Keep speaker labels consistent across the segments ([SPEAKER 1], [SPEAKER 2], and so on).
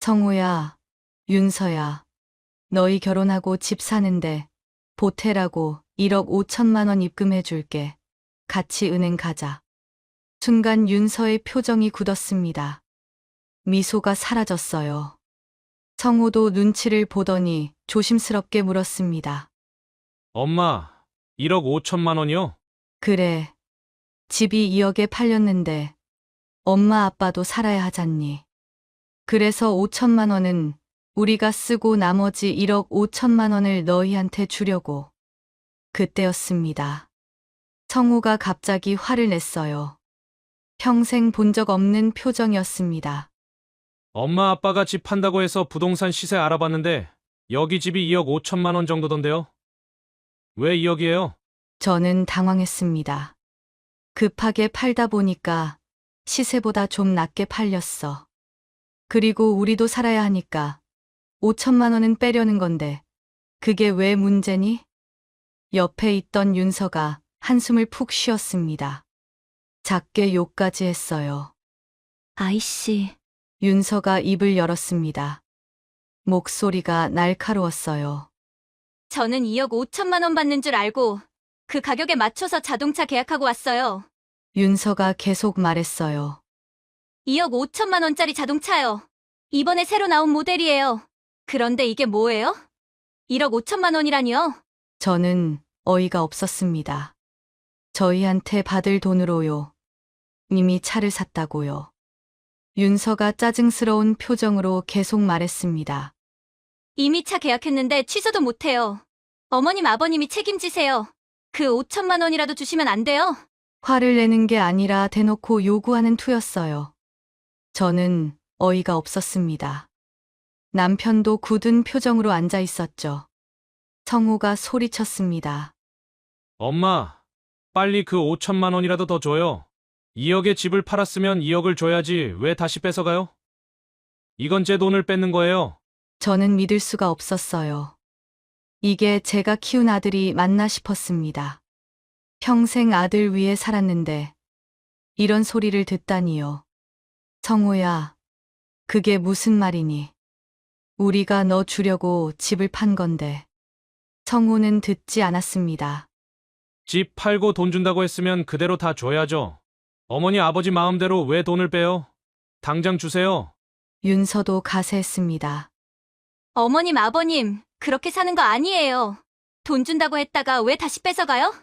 [SPEAKER 1] 성우야, 윤서야, 너희 결혼하고 집 사는데 보태라고 1억 5천만 원 입금해 줄게. 같이 은행 가자. 순간 윤서의 표정이 굳었습니다. 미소가 사라졌어요. 성우도 눈치를 보더니 조심스럽게 물었습니다.
[SPEAKER 2] 엄마, 1억 5천만 원이요?
[SPEAKER 1] 그래, 집이 2억에 팔렸는데 엄마 아빠도 살아야 하잖니. 그래서 5천만 원은 우리가 쓰고 나머지 1억 5천만 원을 너희한테 주려고. 그때였습니다. 성우가 갑자기 화를 냈어요. 평생 본 적 없는 표정이었습니다.
[SPEAKER 2] 엄마 아빠가 집 판다고 해서 부동산 시세 알아봤는데 여기 집이 2억 5천만 원 정도던데요? 왜 2억이에요?
[SPEAKER 1] 저는 당황했습니다. 급하게 팔다 보니까 시세보다 좀 낮게 팔렸어. 그리고 우리도 살아야 하니까 5천만 원은 빼려는 건데 그게 왜 문제니? 옆에 있던 윤서가 한숨을 푹 쉬었습니다. 작게 욕까지 했어요.
[SPEAKER 3] 아이씨,
[SPEAKER 1] 윤서가 입을 열었습니다. 목소리가 날카로웠어요.
[SPEAKER 3] 저는 2억 5천만 원 받는 줄 알고 그 가격에 맞춰서 자동차 계약하고 왔어요.
[SPEAKER 1] 윤서가 계속 말했어요.
[SPEAKER 3] 2억 5천만 원짜리 자동차요. 이번에 새로 나온 모델이에요. 그런데 이게 뭐예요? 1억 5천만 원이라니요?
[SPEAKER 1] 저는 어이가 없었습니다. 저희한테 받을 돈으로요. 이미 차를 샀다고요. 윤서가 짜증스러운 표정으로 계속 말했습니다.
[SPEAKER 3] 이미 차 계약했는데 취소도 못해요. 어머님 아버님이 책임지세요. 그 5천만 원이라도 주시면 안 돼요?
[SPEAKER 1] 화를 내는 게 아니라 대놓고 요구하는 투였어요. 저는 어이가 없었습니다. 남편도 굳은 표정으로 앉아 있었죠. 성우가 소리쳤습니다.
[SPEAKER 2] 엄마, 빨리 그 5천만 원이라도 더 줘요. 2억에 집을 팔았으면 2억을 줘야지 왜 다시 뺏어가요? 이건 제 돈을 뺏는 거예요.
[SPEAKER 1] 저는 믿을 수가 없었어요. 이게 제가 키운 아들이 맞나 싶었습니다. 평생 아들 위해 살았는데 이런 소리를 듣다니요. 성우야, 그게 무슨 말이니? 우리가 너 주려고 집을 판 건데. 성우는 듣지 않았습니다.
[SPEAKER 2] 집 팔고 돈 준다고 했으면 그대로 다 줘야죠. 어머니 아버지 마음대로 왜 돈을 빼요? 당장 주세요.
[SPEAKER 1] 윤서도 가세했습니다.
[SPEAKER 3] 어머님 아버님, 그렇게 사는 거 아니에요. 돈 준다고 했다가 왜 다시 뺏어가요?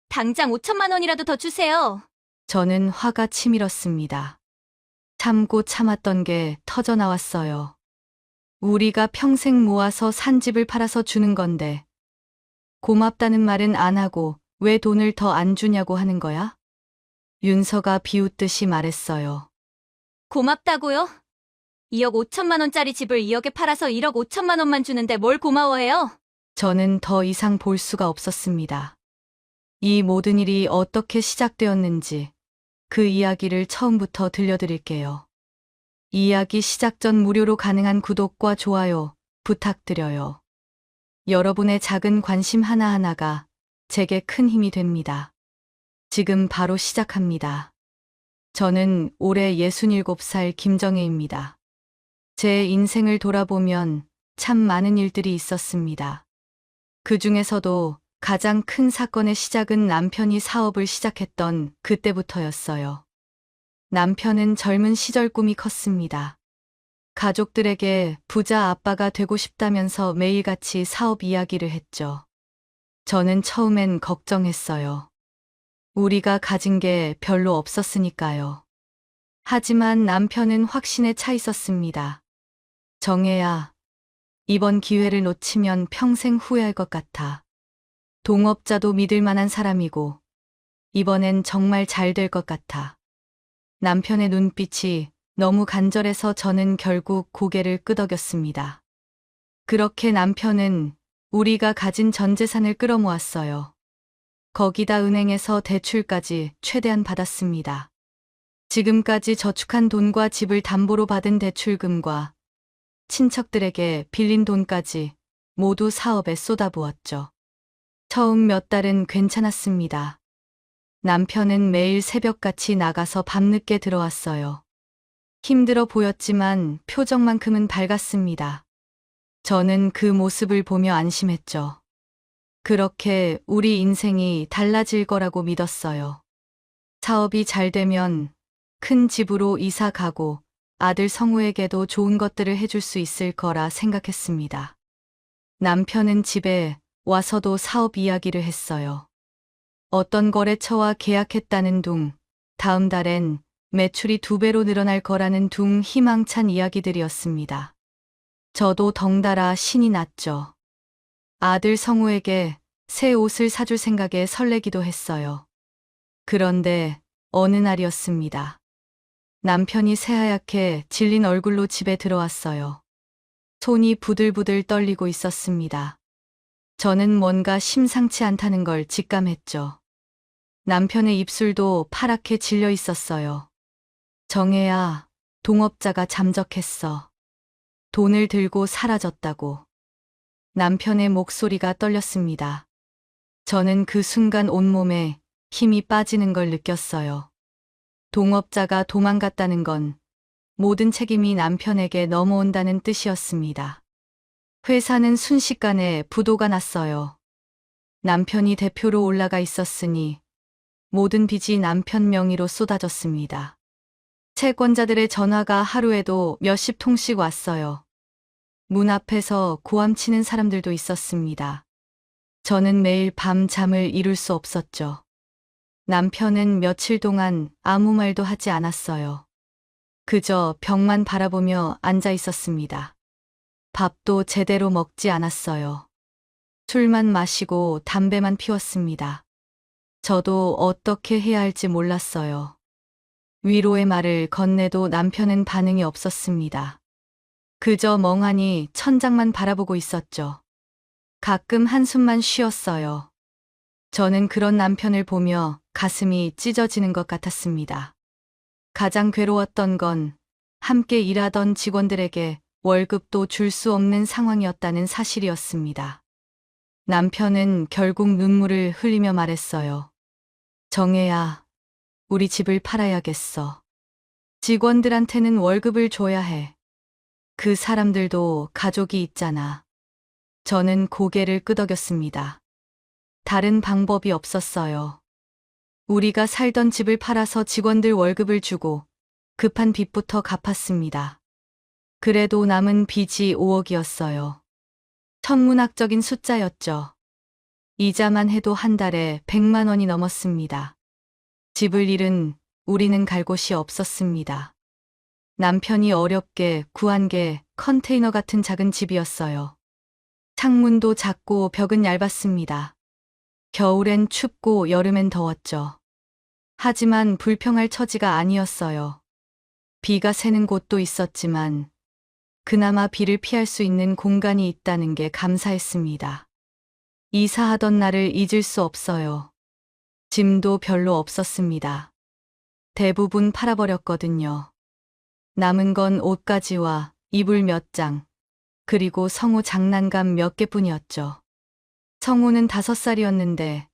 [SPEAKER 3] 당장 5천만 원이라도 더 주세요.
[SPEAKER 1] 저는 화가 치밀었습니다. 참고 참았던 게 터져 나왔어요. 우리가 평생 모아서 산 집을 팔아서 주는 건데 고맙다는 말은 안 하고 왜 돈을 더 안 주냐고 하는 거야? 윤서가 비웃듯이 말했어요.
[SPEAKER 3] 고맙다고요? 2억 5천만 원짜리 집을 2억에 팔아서 1억 5천만 원만 주는데 뭘 고마워해요?
[SPEAKER 1] 저는 더 이상 볼 수가 없었습니다. 이 모든 일이 어떻게 시작되었는지 그 이야기를 처음부터 들려드릴게요. 이야기 시작 전 무료로 가능한 구독과 좋아요 부탁드려요. 여러분의 작은 관심 하나하나가 제게 큰 힘이 됩니다. 지금 바로 시작합니다. 저는 올해 67살 김정혜입니다. 제 인생을 돌아보면 참 많은 일들이 있었습니다. 그 중에서도 가장 큰 사건의 시작은 남편이 사업을 시작했던 그때부터였어요. 남편은 젊은 시절 꿈이 컸습니다. 가족들에게 부자 아빠가 되고 싶다면서 매일같이 사업 이야기를 했죠. 저는 처음엔 걱정했어요. 우리가 가진 게 별로 없었으니까요. 하지만 남편은 확신에 차 있었습니다. 정혜야, 이번 기회를 놓치면 평생 후회할 것 같아. 동업자도 믿을 만한 사람이고, 이번엔 정말 잘 될 것 같아. 남편의 눈빛이 너무 간절해서 저는 결국 고개를 끄덕였습니다. 그렇게 남편은 우리가 가진 전 재산을 끌어모았어요. 거기다 은행에서 대출까지 최대한 받았습니다. 지금까지 저축한 돈과 집을 담보로 받은 대출금과 친척들에게 빌린 돈까지 모두 사업에 쏟아부었죠. 처음 몇 달은 괜찮았습니다. 남편은 매일 새벽같이 나가서 밤늦게 들어왔어요. 힘들어 보였지만 표정만큼은 밝았습니다. 저는 그 모습을 보며 안심했죠. 그렇게 우리 인생이 달라질 거라고 믿었어요. 사업이 잘 되면 큰 집으로 이사 가고 아들 성우에게도 좋은 것들을 해줄 수 있을 거라 생각했습니다. 남편은 집에 와서도 사업 이야기를 했어요. 어떤 거래처와 계약했다는 둥, 다음 달엔 매출이 2배로 늘어날 거라는 둥 희망찬 이야기들이었습니다. 저도 덩달아 신이 났죠. 아들 성우에게 새 옷을 사줄 생각에 설레기도 했어요. 그런데 어느 날이었습니다. 남편이 새하얗게 질린 얼굴로 집에 들어왔어요. 손이 부들부들 떨리고 있었습니다. 저는 뭔가 심상치 않다는 걸 직감했죠. 남편의 입술도 파랗게 질려 있었어요. 정혜야, 동업자가 잠적했어. 돈을 들고 사라졌다고. 남편의 목소리가 떨렸습니다. 저는 그 순간 온몸에 힘이 빠지는 걸 느꼈어요. 동업자가 도망갔다는 건 모든 책임이 남편에게 넘어온다는 뜻이었습니다. 회사는 순식간에 부도가 났어요. 남편이 대표로 올라가 있었으니 모든 빚이 남편 명의로 쏟아졌습니다. 채권자들의 전화가 하루에도 몇십 통씩 왔어요. 문 앞에서 고함치는 사람들도 있었습니다. 저는 매일 밤 잠을 이룰 수 없었죠. 남편은 며칠 동안 아무 말도 하지 않았어요. 그저 벽만 바라보며 앉아 있었습니다. 밥도 제대로 먹지 않았어요. 술만 마시고 담배만 피웠습니다. 저도 어떻게 해야 할지 몰랐어요. 위로의 말을 건네도 남편은 반응이 없었습니다. 그저 멍하니 천장만 바라보고 있었죠. 가끔 한숨만 쉬었어요. 저는 그런 남편을 보며 가슴이 찢어지는 것 같았습니다. 가장 괴로웠던 건 함께 일하던 직원들에게 월급도 줄 수 없는 상황이었다는 사실이었습니다. 남편은 결국 눈물을 흘리며 말했어요. 정혜야, 우리 집을 팔아야겠어. 직원들한테는 월급을 줘야 해. 그 사람들도 가족이 있잖아. 저는 고개를 끄덕였습니다. 다른 방법이 없었어요. 우리가 살던 집을 팔아서 직원들 월급을 주고 급한 빚부터 갚았습니다. 그래도 남은 빚이 5억이었어요. 천문학적인 숫자였죠. 이자만 해도 한 달에 100만 원이 넘었습니다. 집을 잃은 우리는 갈 곳이 없었습니다. 남편이 어렵게 구한 게 컨테이너 같은 작은 집이었어요. 창문도 작고 벽은 얇았습니다. 겨울엔 춥고 여름엔 더웠죠. 하지만 불평할 처지가 아니었어요. 비가 새는 곳도 있었지만 그나마 비를 피할 수 있는 공간이 있다는 게 감사했습니다. 이사하던 날을 잊을 수 없어요. 짐도 별로 없었습니다. 대부분 팔아버렸거든요. 남은 건 옷가지와 이불 몇 장, 그리고 성우 장난감 몇 개뿐이었죠. 성우는 5살이었는데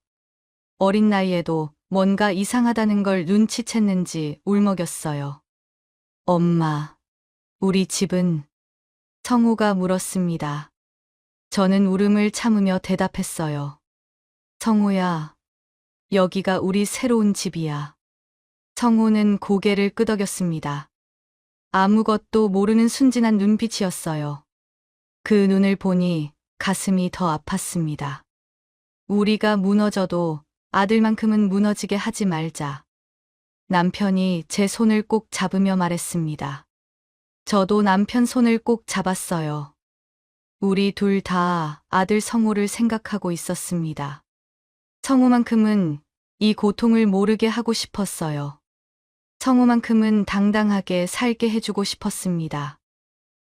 [SPEAKER 1] 어린 나이에도 뭔가 이상하다는 걸 눈치챘는지 울먹였어요. 엄마, 우리 집은? 성우가 물었습니다. 저는 울음을 참으며 대답했어요. 성우야, 여기가 우리 새로운 집이야. 성우는 고개를 끄덕였습니다. 아무것도 모르는 순진한 눈빛이었어요. 그 눈을 보니 가슴이 더 아팠습니다. 우리가 무너져도 아들만큼은 무너지게 하지 말자. 남편이 제 손을 꼭 잡으며 말했습니다. 저도 남편 손을 꼭 잡았어요. 우리 둘 다 아들 성우를 생각하고 있었습니다. 성우만큼은 이 고통을 모르게 하고 싶었어요. 성우만큼은 당당하게 살게 해주고 싶었습니다.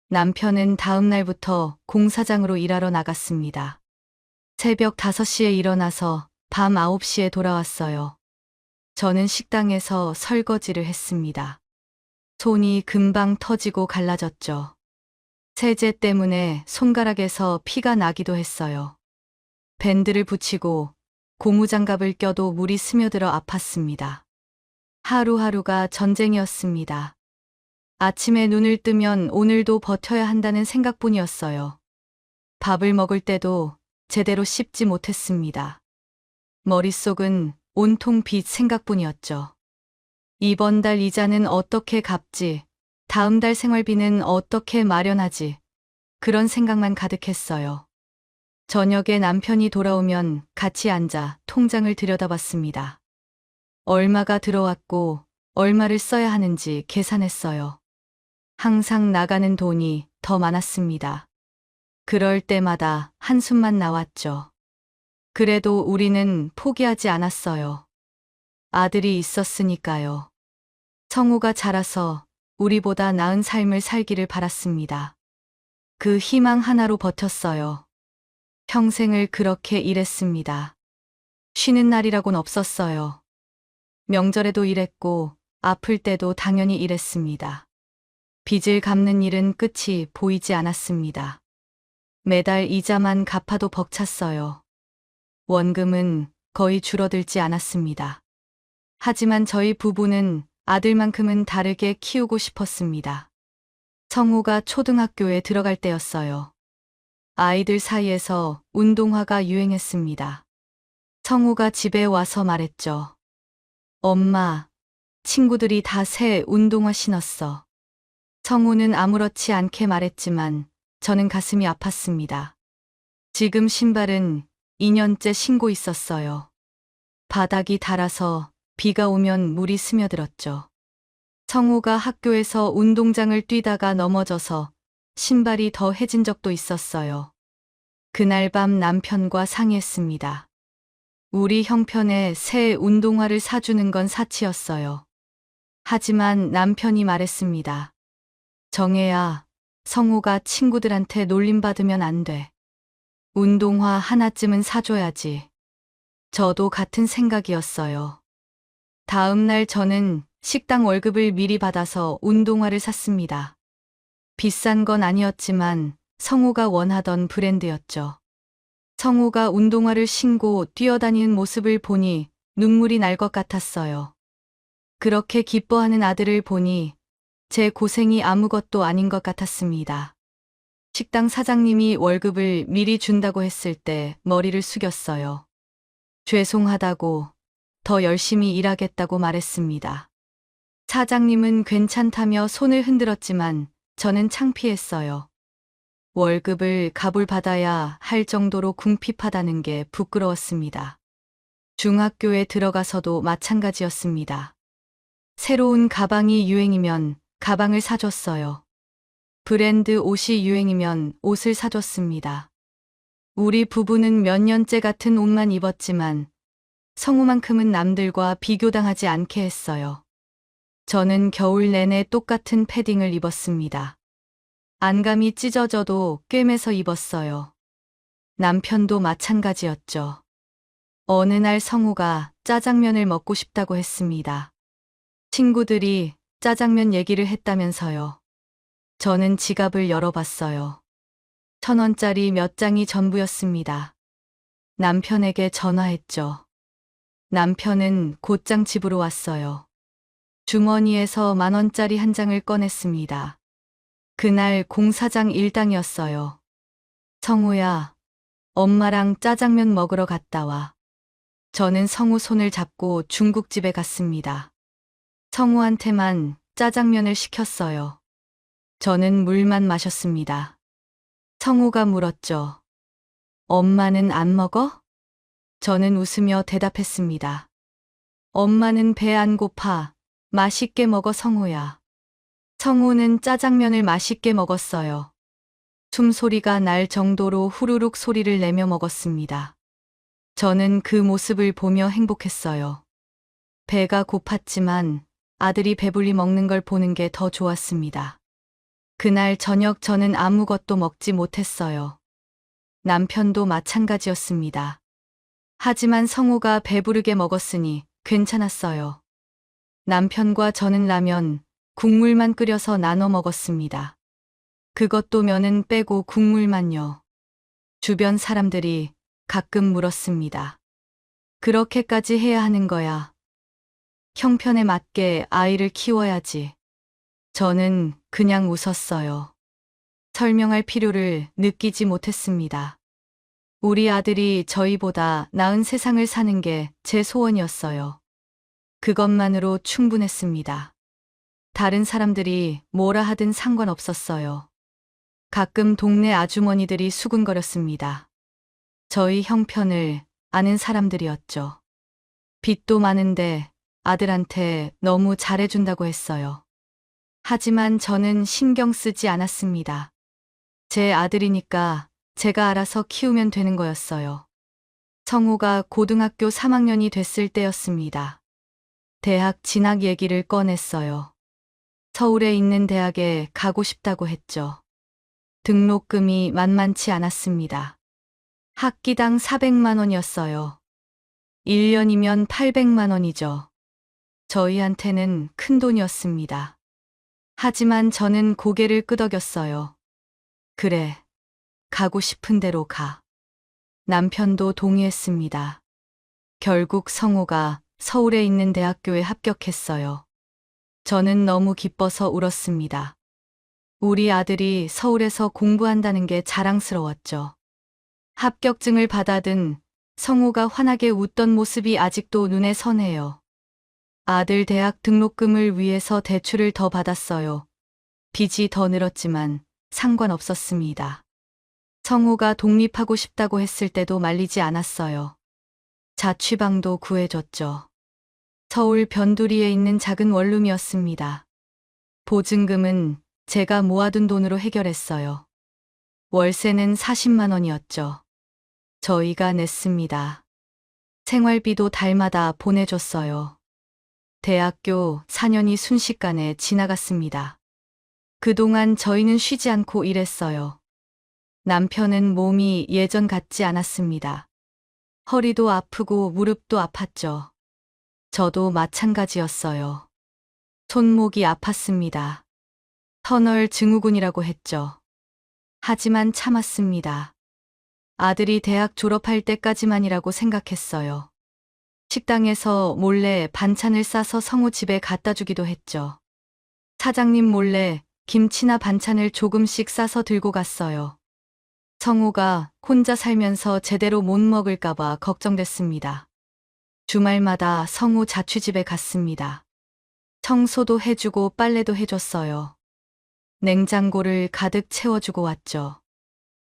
[SPEAKER 1] 남편은 다음 날부터 공사장으로 일하러 나갔습니다. 새벽 5시에 일어나서 밤 9시에 돌아왔어요. 저는 식당에서 설거지를 했습니다. 손이 금방 터지고 갈라졌죠. 세제 때문에 손가락에서 피가 나기도 했어요. 밴드를 붙이고 고무장갑을 껴도 물이 스며들어 아팠습니다. 하루하루가 전쟁이었습니다. 아침에 눈을 뜨면 오늘도 버텨야 한다는 생각뿐이었어요. 밥을 먹을 때도 제대로 씹지 못했습니다. 머릿속은 온통 빚 생각뿐이었죠. 이번 달 이자는 어떻게 갚지? 다음 달 생활비는 어떻게 마련하지? 그런 생각만 가득했어요. 저녁에 남편이 돌아오면 같이 앉아 통장을 들여다봤습니다. 얼마가 들어왔고 얼마를 써야 하는지 계산했어요. 항상 나가는 돈이 더 많았습니다. 그럴 때마다 한숨만 나왔죠. 그래도 우리는 포기하지 않았어요. 아들이 있었으니까요. 성우가 자라서 우리보다 나은 삶을 살기를 바랐습니다. 그 희망 하나로 버텼어요. 평생을 그렇게 일했습니다. 쉬는 날이라곤 없었어요. 명절에도 일했고 아플 때도 당연히 일했습니다. 빚을 갚는 일은 끝이 보이지 않았습니다. 매달 이자만 갚아도 벅찼어요. 원금은 거의 줄어들지 않았습니다. 하지만 저희 부부는 아들만큼은 다르게 키우고 싶었습니다. 성우가 초등학교에 들어갈 때였어요. 아이들 사이에서 운동화가 유행했습니다. 성우가 집에 와서 말했죠. 엄마, 친구들이 다 새 운동화 신었어. 성우는 아무렇지 않게 말했지만 저는 가슴이 아팠습니다. 지금 신발은 2년째 신고 있었어요. 바닥이 닳아서 비가 오면 물이 스며들었죠. 성우가 학교에서 운동장을 뛰다가 넘어져서 신발이 더 해진 적도 있었어요. 그날 밤 남편과 상의했습니다. 우리 형편에 새 운동화를 사주는 건 사치였어요. 하지만 남편이 말했습니다. 정혜야, 성우가 친구들한테 놀림받으면 안 돼. 운동화 하나쯤은 사줘야지. 저도 같은 생각이었어요. 다음 날 저는 식당 월급을 미리 받아서 운동화를 샀습니다. 비싼 건 아니었지만 성우가 원하던 브랜드였죠. 성우가 운동화를 신고 뛰어다니는 모습을 보니 눈물이 날 것 같았어요. 그렇게 기뻐하는 아들을 보니 제 고생이 아무것도 아닌 것 같았습니다. 식당 사장님이 월급을 미리 준다고 했을 때 머리를 숙였어요. 죄송하다고, 더 열심히 일하겠다고 말했습니다. 사장님은 괜찮다며 손을 흔들었지만 저는 창피했어요. 월급을 갑을 받아야 할 정도로 궁핍하다는 게 부끄러웠습니다. 중학교에 들어가서도 마찬가지였습니다. 새로운 가방이 유행이면 가방을 사줬어요. 브랜드 옷이 유행이면 옷을 사줬습니다. 우리 부부는 몇 년째 같은 옷만 입었지만 성우만큼은 남들과 비교당하지 않게 했어요. 저는 겨울 내내 똑같은 패딩을 입었습니다. 안감이 찢어져도 꿰매서 입었어요. 남편도 마찬가지였죠. 어느 날 성우가 짜장면을 먹고 싶다고 했습니다. 친구들이 짜장면 얘기를 했다면서요. 저는 지갑을 열어봤어요. 1,000원짜리 몇 장이 전부였습니다. 남편에게 전화했죠. 남편은 곧장 집으로 왔어요. 주머니에서 10,000원짜리 한 장을 꺼냈습니다. 그날 공사장 일당이었어요. 성우야, 엄마랑 짜장면 먹으러 갔다 와. 저는 성우 손을 잡고 중국집에 갔습니다. 성우한테만 짜장면을 시켰어요. 저는 물만 마셨습니다. 성우가 물었죠. 엄마는 안 먹어? 저는 웃으며 대답했습니다. 엄마는 배 안 고파. 맛있게 먹어 성우야. 성우는 짜장면을 맛있게 먹었어요. 숨소리가 날 정도로 후루룩 소리를 내며 먹었습니다. 저는 그 모습을 보며 행복했어요. 배가 고팠지만 아들이 배불리 먹는 걸 보는 게 더 좋았습니다. 그날 저녁 저는 아무것도 먹지 못했어요. 남편도 마찬가지였습니다. 하지만 성우가 배부르게 먹었으니 괜찮았어요. 남편과 저는 라면, 국물만 끓여서 나눠 먹었습니다. 그것도 면은 빼고 국물만요. 주변 사람들이 가끔 물었습니다. 그렇게까지 해야 하는 거야. 형편에 맞게 아이를 키워야지. 저는 그냥 웃었어요. 설명할 필요를 느끼지 못했습니다. 우리 아들이 저희보다 나은 세상을 사는 게 제 소원이었어요. 그것만으로 충분했습니다. 다른 사람들이 뭐라 하든 상관없었어요. 가끔 동네 아주머니들이 수군거렸습니다. 저희 형편을 아는 사람들이었죠. 빚도 많은데 아들한테 너무 잘해준다고 했어요. 하지만 저는 신경 쓰지 않았습니다. 제 아들이니까 제가 알아서 키우면 되는 거였어요. 성우가 고등학교 3학년이 됐을 때였습니다. 대학 진학 얘기를 꺼냈어요. 서울에 있는 대학에 가고 싶다고 했죠. 등록금이 만만치 않았습니다. 학기당 400만 원이었어요. 1년이면 800만 원이죠. 저희한테는 큰 돈이었습니다. 하지만 저는 고개를 끄덕였어요. 그래, 가고 싶은 대로 가. 남편도 동의했습니다. 결국 성호가 서울에 있는 대학교에 합격했어요. 저는 너무 기뻐서 울었습니다. 우리 아들이 서울에서 공부한다는 게 자랑스러웠죠. 합격증을 받아든 성호가 환하게 웃던 모습이 아직도 눈에 선해요. 아들 대학 등록금을 위해서 대출을 더 받았어요. 빚이 더 늘었지만 상관없었습니다. 성호가 독립하고 싶다고 했을 때도 말리지 않았어요. 자취방도 구해줬죠. 서울 변두리에 있는 작은 원룸이었습니다. 보증금은 제가 모아둔 돈으로 해결했어요. 월세는 40만 원이었죠. 저희가 냈습니다. 생활비도 달마다 보내줬어요. 대학교 4년이 순식간에 지나갔습니다. 그동안 저희는 쉬지 않고 일했어요. 남편은 몸이 예전 같지 않았습니다. 허리도 아프고 무릎도 아팠죠. 저도 마찬가지였어요. 손목이 아팠습니다. 터널 증후군이라고 했죠. 하지만 참았습니다. 아들이 대학 졸업할 때까지만이라고 생각했어요. 식당에서 몰래 반찬을 싸서 성우 집에 갖다 주기도 했죠. 사장님 몰래 김치나 반찬을 조금씩 싸서 들고 갔어요. 성우가 혼자 살면서 제대로 못 먹을까봐 걱정됐습니다. 주말마다 성우 자취집에 갔습니다. 청소도 해주고 빨래도 해줬어요. 냉장고를 가득 채워주고 왔죠.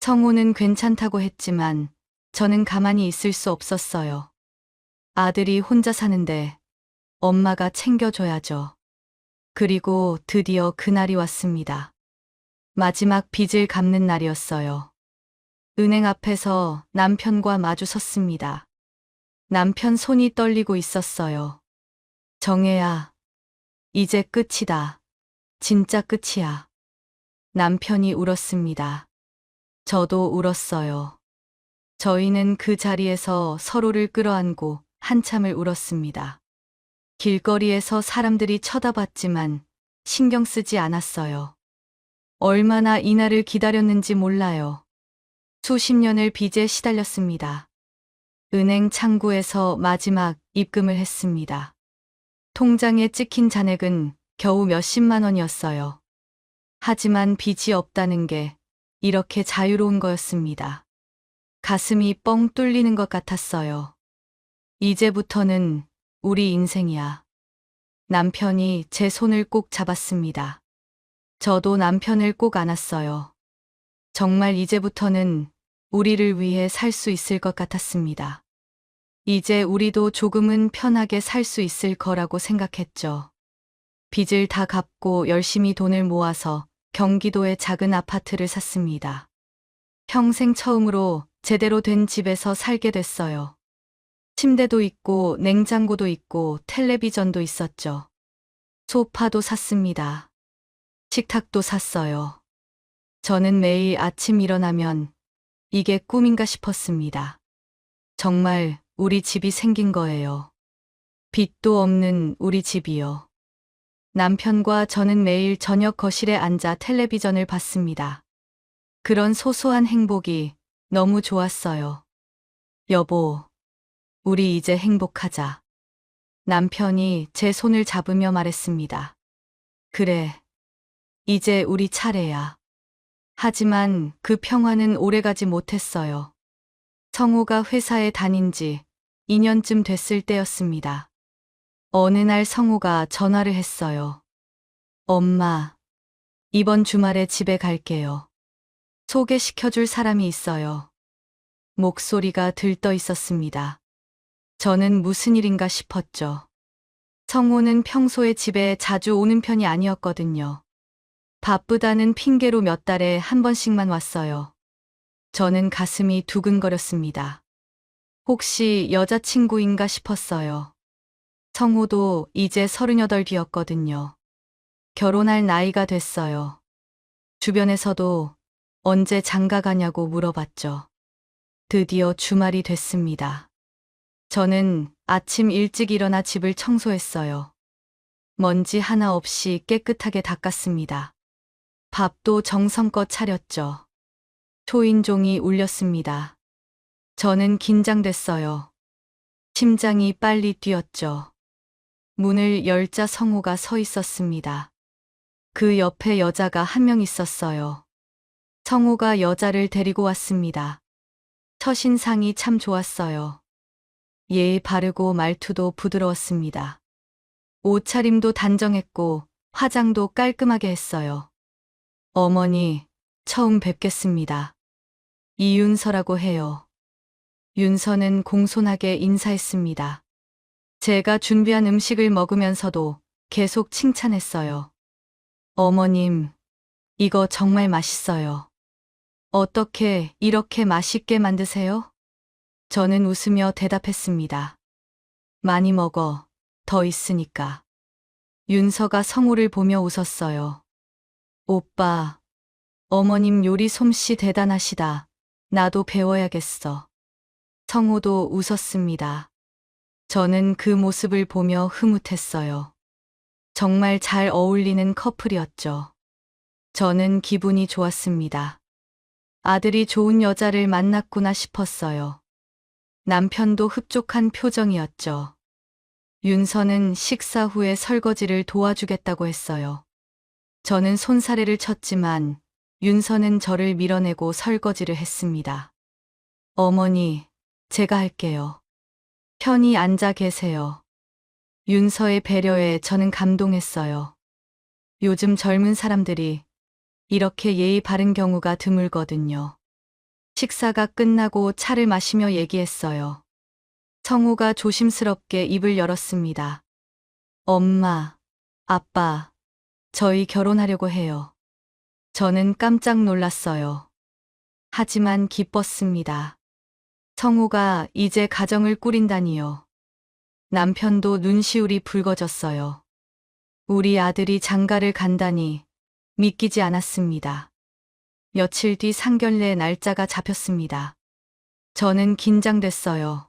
[SPEAKER 1] 성우는 괜찮다고 했지만 저는 가만히 있을 수 없었어요. 아들이 혼자 사는데 엄마가 챙겨줘야죠. 그리고 드디어 그날이 왔습니다. 마지막 빚을 갚는 날이었어요. 은행 앞에서 남편과 마주 섰습니다. 남편 손이 떨리고 있었어요. 정혜야, 이제 끝이다. 진짜 끝이야. 남편이 울었습니다. 저도 울었어요. 저희는 그 자리에서 서로를 끌어안고 한참을 울었습니다. 길거리에서 사람들이 쳐다봤지만 신경 쓰지 않았어요. 얼마나 이날을 기다렸는지 몰라요. 수십 년을 빚에 시달렸습니다. 은행 창구에서 마지막 입금을 했습니다. 통장에 찍힌 잔액은 겨우 몇십만 원이었어요. 하지만 빚이 없다는 게 이렇게 자유로운 거였습니다. 가슴이 뻥 뚫리는 것 같았어요. 이제부터는 우리 인생이야. 남편이 제 손을 꼭 잡았습니다. 저도 남편을 꼭 안았어요. 정말 이제부터는 우리를 위해 살 수 있을 것 같았습니다. 이제 우리도 조금은 편하게 살 수 있을 거라고 생각했죠. 빚을 다 갚고 열심히 돈을 모아서 경기도의 작은 아파트를 샀습니다. 평생 처음으로 제대로 된 집에서 살게 됐어요. 침대도 있고 냉장고도 있고 텔레비전도 있었죠. 소파도 샀습니다. 식탁도 샀어요. 저는 매일 아침 일어나면 이게 꿈인가 싶었습니다. 정말 우리 집이 생긴 거예요. 빚도 없는 우리 집이요. 남편과 저는 매일 저녁 거실에 앉아 텔레비전을 봤습니다. 그런 소소한 행복이 너무 좋았어요. 여보, 우리 이제 행복하자. 남편이 제 손을 잡으며 말했습니다. 그래, 이제 우리 차례야. 하지만 그 평화는 오래가지 못했어요. 성호가 회사에 다닌 지 2년쯤 됐을 때였습니다. 어느 날 성호가 전화를 했어요. 엄마, 이번 주말에 집에 갈게요. 소개시켜줄 사람이 있어요. 목소리가 들떠 있었습니다. 저는 무슨 일인가 싶었죠. 성호는 평소에 집에 자주 오는 편이 아니었거든요. 바쁘다는 핑계로 몇 달에 한 번씩만 왔어요. 저는 가슴이 두근거렸습니다. 혹시 여자친구인가 싶었어요. 성호도 이제 38 뒤였거든요. 결혼할 나이가 됐어요. 주변에서도 언제 장가 가냐고 물어봤죠. 드디어 주말이 됐습니다. 저는 아침 일찍 일어나 집을 청소했어요. 먼지 하나 없이 깨끗하게 닦았습니다. 밥도 정성껏 차렸죠. 초인종이 울렸습니다. 저는 긴장됐어요. 심장이 빨리 뛰었죠. 문을 열자 성호가 서 있었습니다. 그 옆에 여자가 한 명 있었어요. 성호가 여자를 데리고 왔습니다. 첫인상이 참 좋았어요. 예의 바르고 말투도 부드러웠습니다. 옷차림도 단정했고 화장도 깔끔하게 했어요. 어머니, 처음 뵙겠습니다. 이윤서라고 해요. 윤서는 공손하게 인사했습니다. 제가 준비한 음식을 먹으면서도 계속 칭찬했어요. 어머님, 이거 정말 맛있어요. 어떻게 이렇게 맛있게 만드세요? 저는 웃으며 대답했습니다. 많이 먹어. 더 있으니까. 윤서가 성우를 보며 웃었어요. 오빠, 어머님 요리 솜씨 대단하시다. 나도 배워야겠어. 성우도 웃었습니다. 저는 그 모습을 보며 흐뭇했어요. 정말 잘 어울리는 커플이었죠. 저는 기분이 좋았습니다. 아들이 좋은 여자를 만났구나 싶었어요. 남편도 흡족한 표정이었죠. 윤서는 식사 후에 설거지를 도와주겠다고 했어요. 저는 손사래를 쳤지만 윤서는 저를 밀어내고 설거지를 했습니다. 어머니, 제가 할게요. 편히 앉아 계세요. 윤서의 배려에 저는 감동했어요. 요즘 젊은 사람들이 이렇게 예의 바른 경우가 드물거든요. 식사가 끝나고 차를 마시며 얘기했어요. 성우가 조심스럽게 입을 열었습니다. 엄마, 아빠, 저희 결혼하려고 해요. 저는 깜짝 놀랐어요. 하지만 기뻤습니다. 성우가 이제 가정을 꾸린다니요. 남편도 눈시울이 붉어졌어요. 우리 아들이 장가를 간다니 믿기지 않았습니다. 며칠 뒤 상견례 날짜가 잡혔습니다. 저는 긴장됐어요.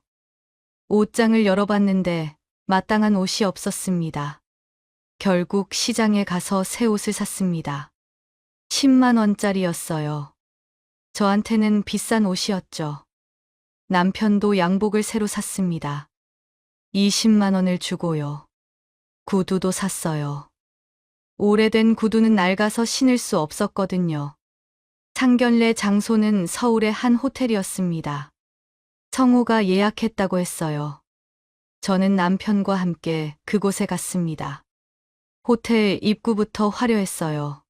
[SPEAKER 1] 옷장을 열어봤는데 마땅한 옷이 없었습니다. 결국 시장에 가서 새 옷을 샀습니다. 10만 원짜리였어요. 저한테는 비싼 옷이었죠. 남편도 양복을 새로 샀습니다. 20만 원을 주고요. 구두도 샀어요. 오래된 구두는 낡아서 신을 수 없었거든요. 상견례 장소는 서울의 한 호텔이었습니다. 성우가 예약했다고 했어요. 저는 남편과 함께 그곳에 갔습니다. 호텔 입구부터 화려했어요.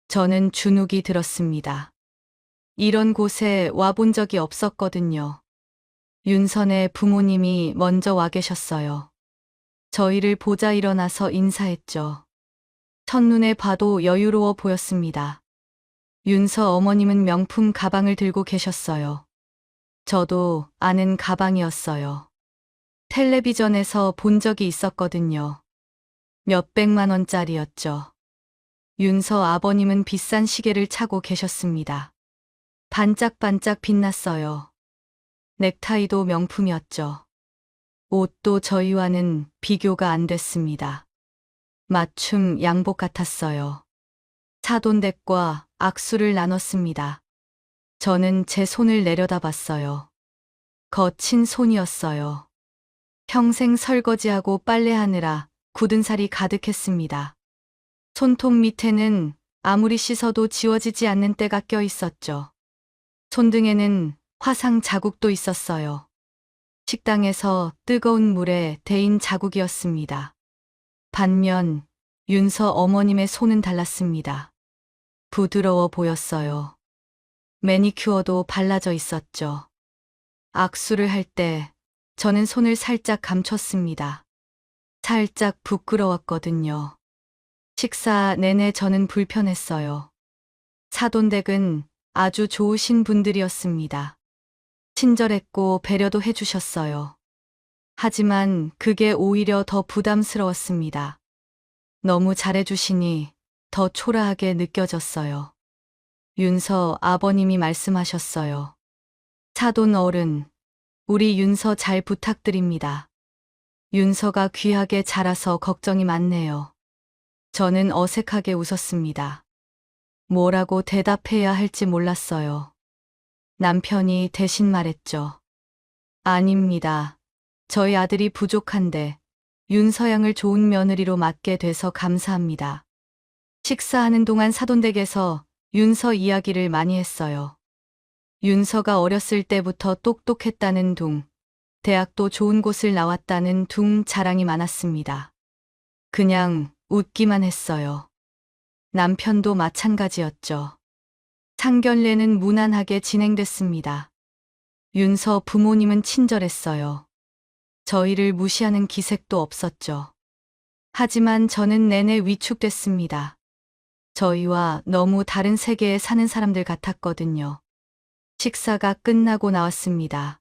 [SPEAKER 1] 저는 주눅이 들었습니다. 이런 곳에 와본 적이 없었거든요. 윤선의 부모님이 먼저 와 계셨어요. 저희를 보자 일어나서 인사했죠. 첫눈에 봐도 여유로워 보였습니다. 윤서 어머님은 명품 가방을 들고 계셨어요. 저도 아는 가방이었어요. 텔레비전에서 본 적이 있었거든요. 몇백만 원짜리였죠. 윤서 아버님은 비싼 시계를 차고 계셨습니다. 반짝반짝 빛났어요. 넥타이도 명품이었죠. 옷도 저희와는 비교가 안 됐습니다. 맞춤 양복 같았어요. 사돈댁과 악수를 나눴습니다. 저는 제 손을 내려다봤어요. 거친 손이었어요. 평생 설거지하고 빨래하느라 굳은 살이 가득했습니다. 손톱 밑에는 아무리 씻어도 지워지지 않는 때가 껴 있었죠. 손등에는 화상 자국도 있었어요. 식당에서 뜨거운 물에 데인 자국이었습니다. 반면 윤서 어머님의 손은 달랐습니다. 부드러워 보였어요. 매니큐어도 발라져 있었죠. 악수를 할 때 저는 손을 살짝 감췄습니다. 살짝 부끄러웠거든요. 식사 내내 저는 불편했어요. 사돈댁은 아주 좋으신 분들이었습니다. 친절했고 배려도 해주셨어요. 하지만 그게 오히려 더 부담스러웠습니다. 너무 잘해주시니 더 초라하게 느껴졌어요. 윤서 아버님이 말씀하셨어요. 사돈 어른, 우리 윤서 잘 부탁드립니다. 윤서가 귀하게 자라서 걱정이 많네요. 저는 어색하게 웃었습니다. 뭐라고 대답해야 할지 몰랐어요. 남편이 대신 말했죠. 아닙니다. 저희 아들이 부족한데 윤서양을 좋은 며느리로 맡게 돼서 감사합니다. 식사하는 동안 사돈댁에서 윤서 이야기를 많이 했어요. 윤서가 어렸을 때부터 똑똑했다는 둥, 대학도 좋은 곳을 나왔다는 둥 자랑이 많았습니다. 그냥 웃기만 했어요. 남편도 마찬가지였죠. 상견례는 무난하게 진행됐습니다. 윤서 부모님은 친절했어요. 저희를 무시하는 기색도 없었죠. 하지만 저는 내내 위축됐습니다. 저희와 너무 다른 세계에 사는 사람들 같았거든요. 식사가 끝나고 나왔습니다.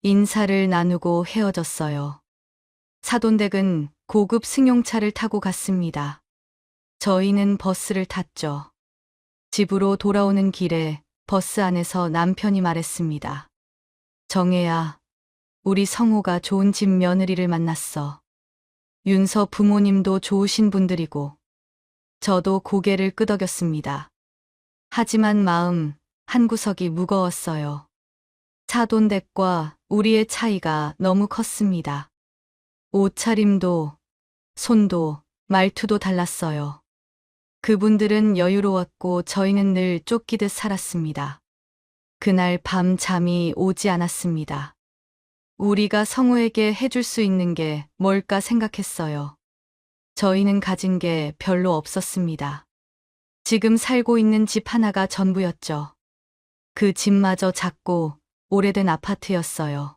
[SPEAKER 1] 인사를 나누고 헤어졌어요. 사돈댁은 고급 승용차를 타고 갔습니다. 저희는 버스를 탔죠. 집으로 돌아오는 길에 버스 안에서 남편이 말했습니다. 정혜야, 우리 성호가 좋은 집 며느리를 만났어. 윤서 부모님도 좋으신 분들이고, 저도 고개를 끄덕였습니다. 하지만 마음 한구석이 무거웠어요. 사돈댁과 우리의 차이가 너무 컸습니다. 옷차림도, 손도, 말투도 달랐어요. 그분들은 여유로웠고 저희는 늘 쫓기듯 살았습니다. 그날 밤 잠이 오지 않았습니다. 우리가 성우에게 해줄 수 있는 게 뭘까 생각했어요. 저희는 가진 게 별로 없었습니다. 지금 살고 있는 집 하나가 전부였죠. 그 집마저 작고 오래된 아파트였어요.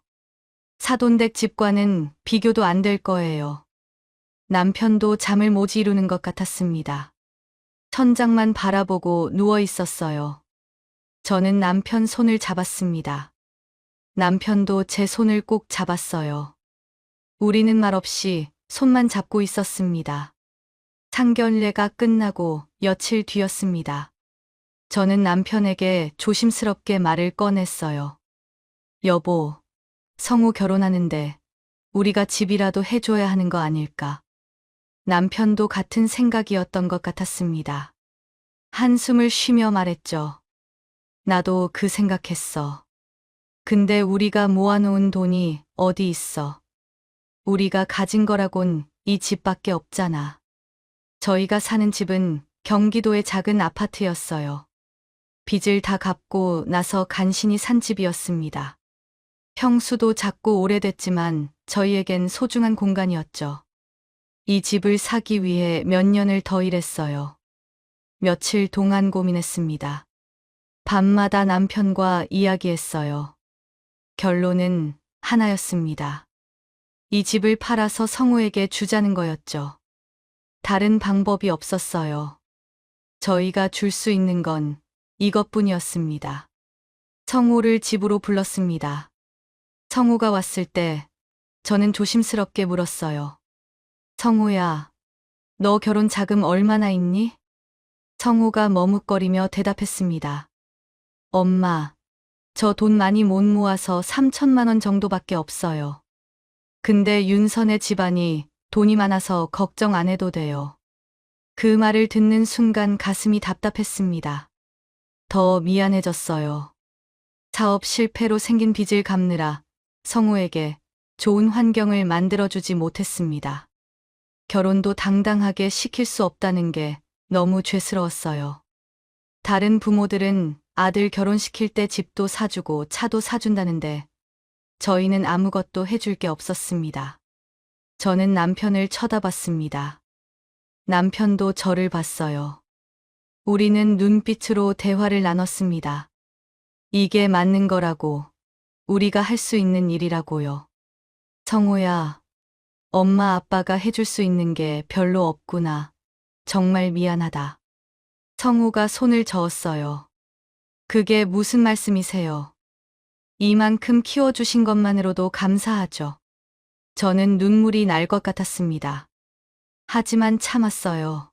[SPEAKER 1] 사돈댁 집과는 비교도 안 될 거예요. 남편도 잠을 못 이루는 것 같았습니다. 천장만 바라보고 누워 있었어요. 저는 남편 손을 잡았습니다. 남편도 제 손을 꼭 잡았어요. 우리는 말없이 손만 잡고 있었습니다. 상견례가 끝나고 며칠 뒤였습니다. 저는 남편에게 조심스럽게 말을 꺼냈어요. 여보, 성우 결혼하는데 우리가 집이라도 해줘야 하는 거 아닐까? 남편도 같은 생각이었던 것 같았습니다. 한숨을 쉬며 말했죠. 나도 그 생각했어. 근데 우리가 모아놓은 돈이 어디 있어? 우리가 가진 거라곤 이 집밖에 없잖아. 저희가 사는 집은 경기도의 작은 아파트였어요. 빚을 다 갚고 나서 간신히 산 집이었습니다. 평수도 작고 오래됐지만 저희에겐 소중한 공간이었죠. 이 집을 사기 위해 몇 년을 더 일했어요. 며칠 동안 고민했습니다. 밤마다 남편과 이야기했어요. 결론은 하나였습니다. 이 집을 팔아서 성우에게 주자는 거였죠. 다른 방법이 없었어요. 저희가 줄 수 있는 건 이것뿐이었습니다. 성우를 집으로 불렀습니다. 성우가 왔을 때 저는 조심스럽게 물었어요. 성우야, 너 결혼 자금 얼마나 있니? 성우가 머뭇거리며 대답했습니다. 엄마, 저 돈 많이 못 모아서 3천만 원 정도밖에 없어요. 근데 윤선의 집안이 돈이 많아서 걱정 안 해도 돼요. 그 말을 듣는 순간 가슴이 답답했습니다. 더 미안해졌어요. 사업 실패로 생긴 빚을 갚느라 성우에게 좋은 환경을 만들어주지 못했습니다. 결혼도 당당하게 시킬 수 없다는 게 너무 죄스러웠어요. 다른 부모들은 아들 결혼시킬 때 집도 사주고 차도 사준다는데 저희는 아무것도 해줄 게 없었습니다. 저는 남편을 쳐다봤습니다. 남편도 저를 봤어요. 우리는 눈빛으로 대화를 나눴습니다. 이게 맞는 거라고, 우리가 할 수 있는 일이라고요. 성호야, 엄마 아빠가 해줄 수 있는 게 별로 없구나. 정말 미안하다. 성호가 손을 저었어요. 그게 무슨 말씀이세요? 이만큼 키워주신 것만으로도 감사하죠. 저는 눈물이 날 것 같았습니다. 하지만 참았어요.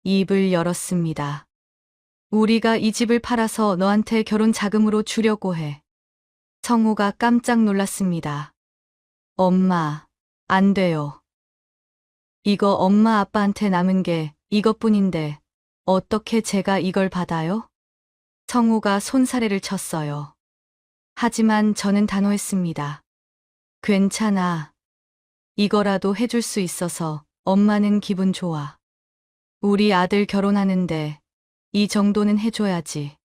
[SPEAKER 1] 입을 열었습니다. 우리가 이 집을 팔아서 너한테 결혼 자금으로 주려고 해. 성호가 깜짝 놀랐습니다. 엄마, 안 돼요. 이거 엄마 아빠한테 남은 게 이것뿐인데 어떻게 제가 이걸 받아요? 성호가 손사래를 쳤어요. 하지만 저는 단호했습니다. 괜찮아. 이거라도 해줄 수 있어서 엄마는 기분 좋아. 우리 아들 결혼하는데 이 정도는 해줘야지.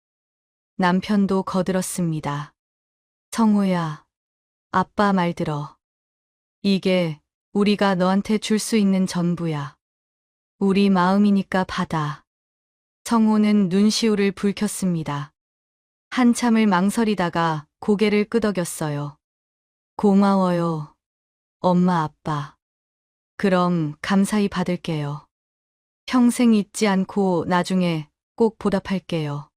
[SPEAKER 1] 남편도 거들었습니다. 성호야, 아빠 말 들어. 이게 우리가 너한테 줄 수 있는 전부야. 우리 마음이니까 받아. 성호는 눈시울을 붉혔습니다. 한참을 망설이다가 고개를 끄덕였어요. 고마워요, 엄마 아빠. 그럼 감사히 받을게요. 평생 잊지 않고 나중에 꼭 보답할게요.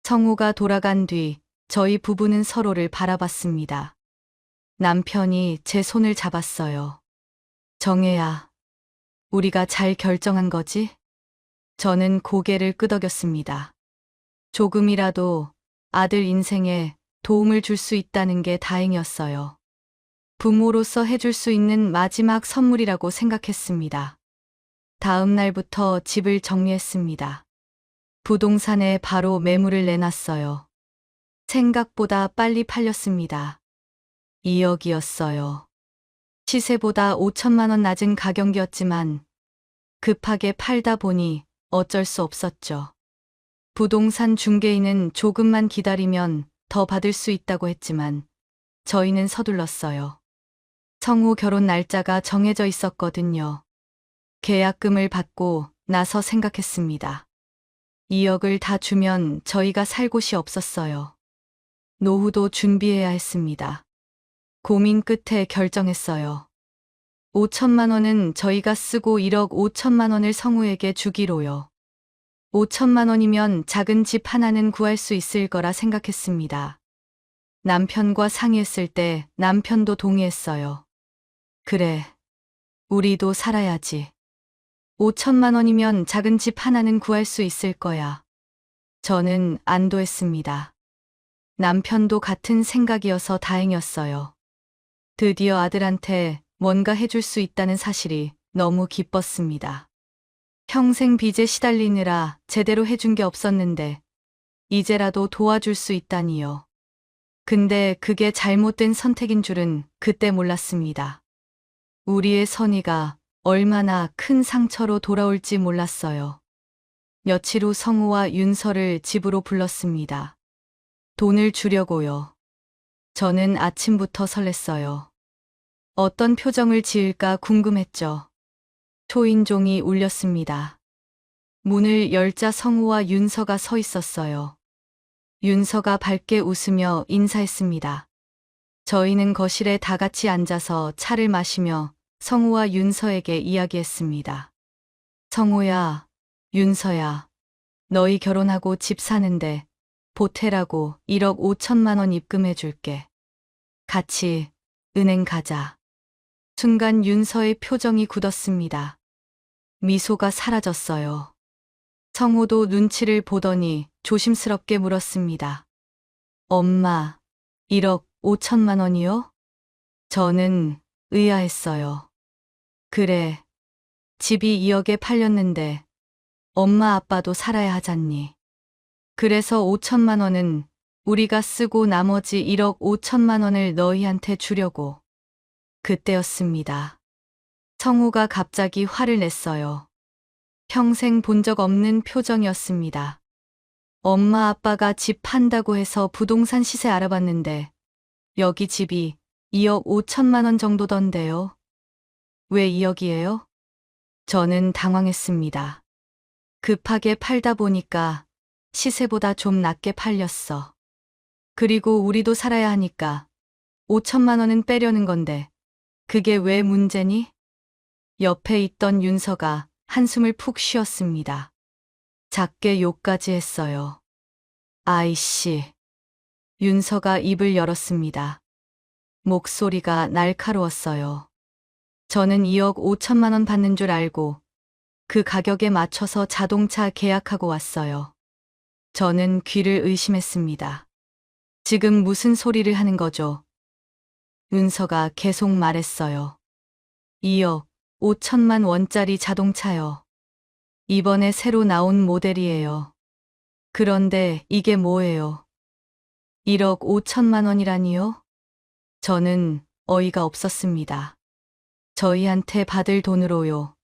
[SPEAKER 1] 성호가 돌아간 뒤 저희 부부는 서로를 바라봤습니다. 남편이 제 손을 잡았어요. 정혜야, 우리가 잘 결정한 거지? 저는 고개를 끄덕였습니다. 조금이라도 아들 인생에 도움을 줄 수 있다는 게 다행이었어요. 부모로서 해줄 수 있는 마지막 선물이라고 생각했습니다. 다음 날부터 집을 정리했습니다. 부동산에 바로 매물을 내놨어요. 생각보다 빨리 팔렸습니다. 2억이었어요. 시세보다 5천만 원 낮은 가격이었지만 급하게 팔다 보니 어쩔 수 없었죠. 부동산 중개인은 조금만 기다리면 더 받을 수 있다고 했지만 저희는 서둘렀어요. 성호 결혼 날짜가 정해져 있었거든요. 계약금을 받고 나서 생각했습니다. 2억을 다 주면 저희가 살 곳이 없었어요. 노후도 준비해야 했습니다. 고민 끝에 결정했어요. 5천만 원은 저희가 쓰고 1억 5천만 원을 성우에게 주기로요. 5천만 원이면 작은 집 하나는 구할 수 있을 거라 생각했습니다. 남편과 상의했을 때 남편도 동의했어요. 그래, 우리도 살아야지. 5천만 원이면 작은 집 하나는 구할 수 있을 거야. 저는 안도했습니다. 남편도 같은 생각이어서 다행이었어요. 드디어 아들한테 뭔가 해줄 수 있다는 사실이 너무 기뻤습니다. 평생 빚에 시달리느라 제대로 해준 게 없었는데 이제라도 도와줄 수 있다니요. 근데 그게 잘못된 선택인 줄은 그때 몰랐습니다. 우리의 선의가 얼마나 큰 상처로 돌아올지 몰랐어요. 며칠 후 성우와 윤서를 집으로 불렀습니다. 돈을 주려고요. 저는 아침부터 설렜어요. 어떤 표정을 지을까 궁금했죠. 초인종이 울렸습니다. 문을 열자 성우와 윤서가 서 있었어요. 윤서가 밝게 웃으며 인사했습니다. 저희는 거실에 다 같이 앉아서 차를 마시며 성우와 윤서에게 이야기했습니다. 성우야, 윤서야, 너희 결혼하고 집 사는데 보태라고 1억 5천만 원 입금해 줄게. 같이 은행 가자. 순간 윤서의 표정이 굳었습니다. 미소가 사라졌어요. 성우도 눈치를 보더니 조심스럽게 물었습니다. 엄마, 1억 5천만 원이요? 저는 의아했어요. 그래, 집이 2억에 팔렸는데 엄마 아빠도 살아야 하잖니. 그래서 5천만 원은 우리가 쓰고 나머지 1억 5천만 원을 너희한테 주려고. 그때였습니다. 성우가 갑자기 화를 냈어요. 평생 본 적 없는 표정이었습니다. 엄마 아빠가 집 판다고 해서 부동산 시세 알아봤는데 여기 집이 2억 5천만 원 정도던데요. 왜 2억이에요? 저는 당황했습니다. 급하게 팔다 보니까 시세보다 좀 낮게 팔렸어. 그리고 우리도 살아야 하니까 5천만 원은 빼려는 건데 그게 왜 문제니? 옆에 있던 윤서가 한숨을 푹 쉬었습니다. 작게 욕까지 했어요. 아이씨. 윤서가 입을 열었습니다. 목소리가 날카로웠어요. 저는 2억 5천만 원 받는 줄 알고 그 가격에 맞춰서 자동차 계약하고 왔어요. 저는 귀를 의심했습니다. 지금 무슨 소리를 하는 거죠? 윤서가 계속 말했어요. 2억 5천만 원짜리 자동차요. 이번에 새로 나온 모델이에요. 그런데 이게 뭐예요? 1억 5천만 원이라니요? 저는 어이가 없었습니다. 저희한테 받을 돈으로요.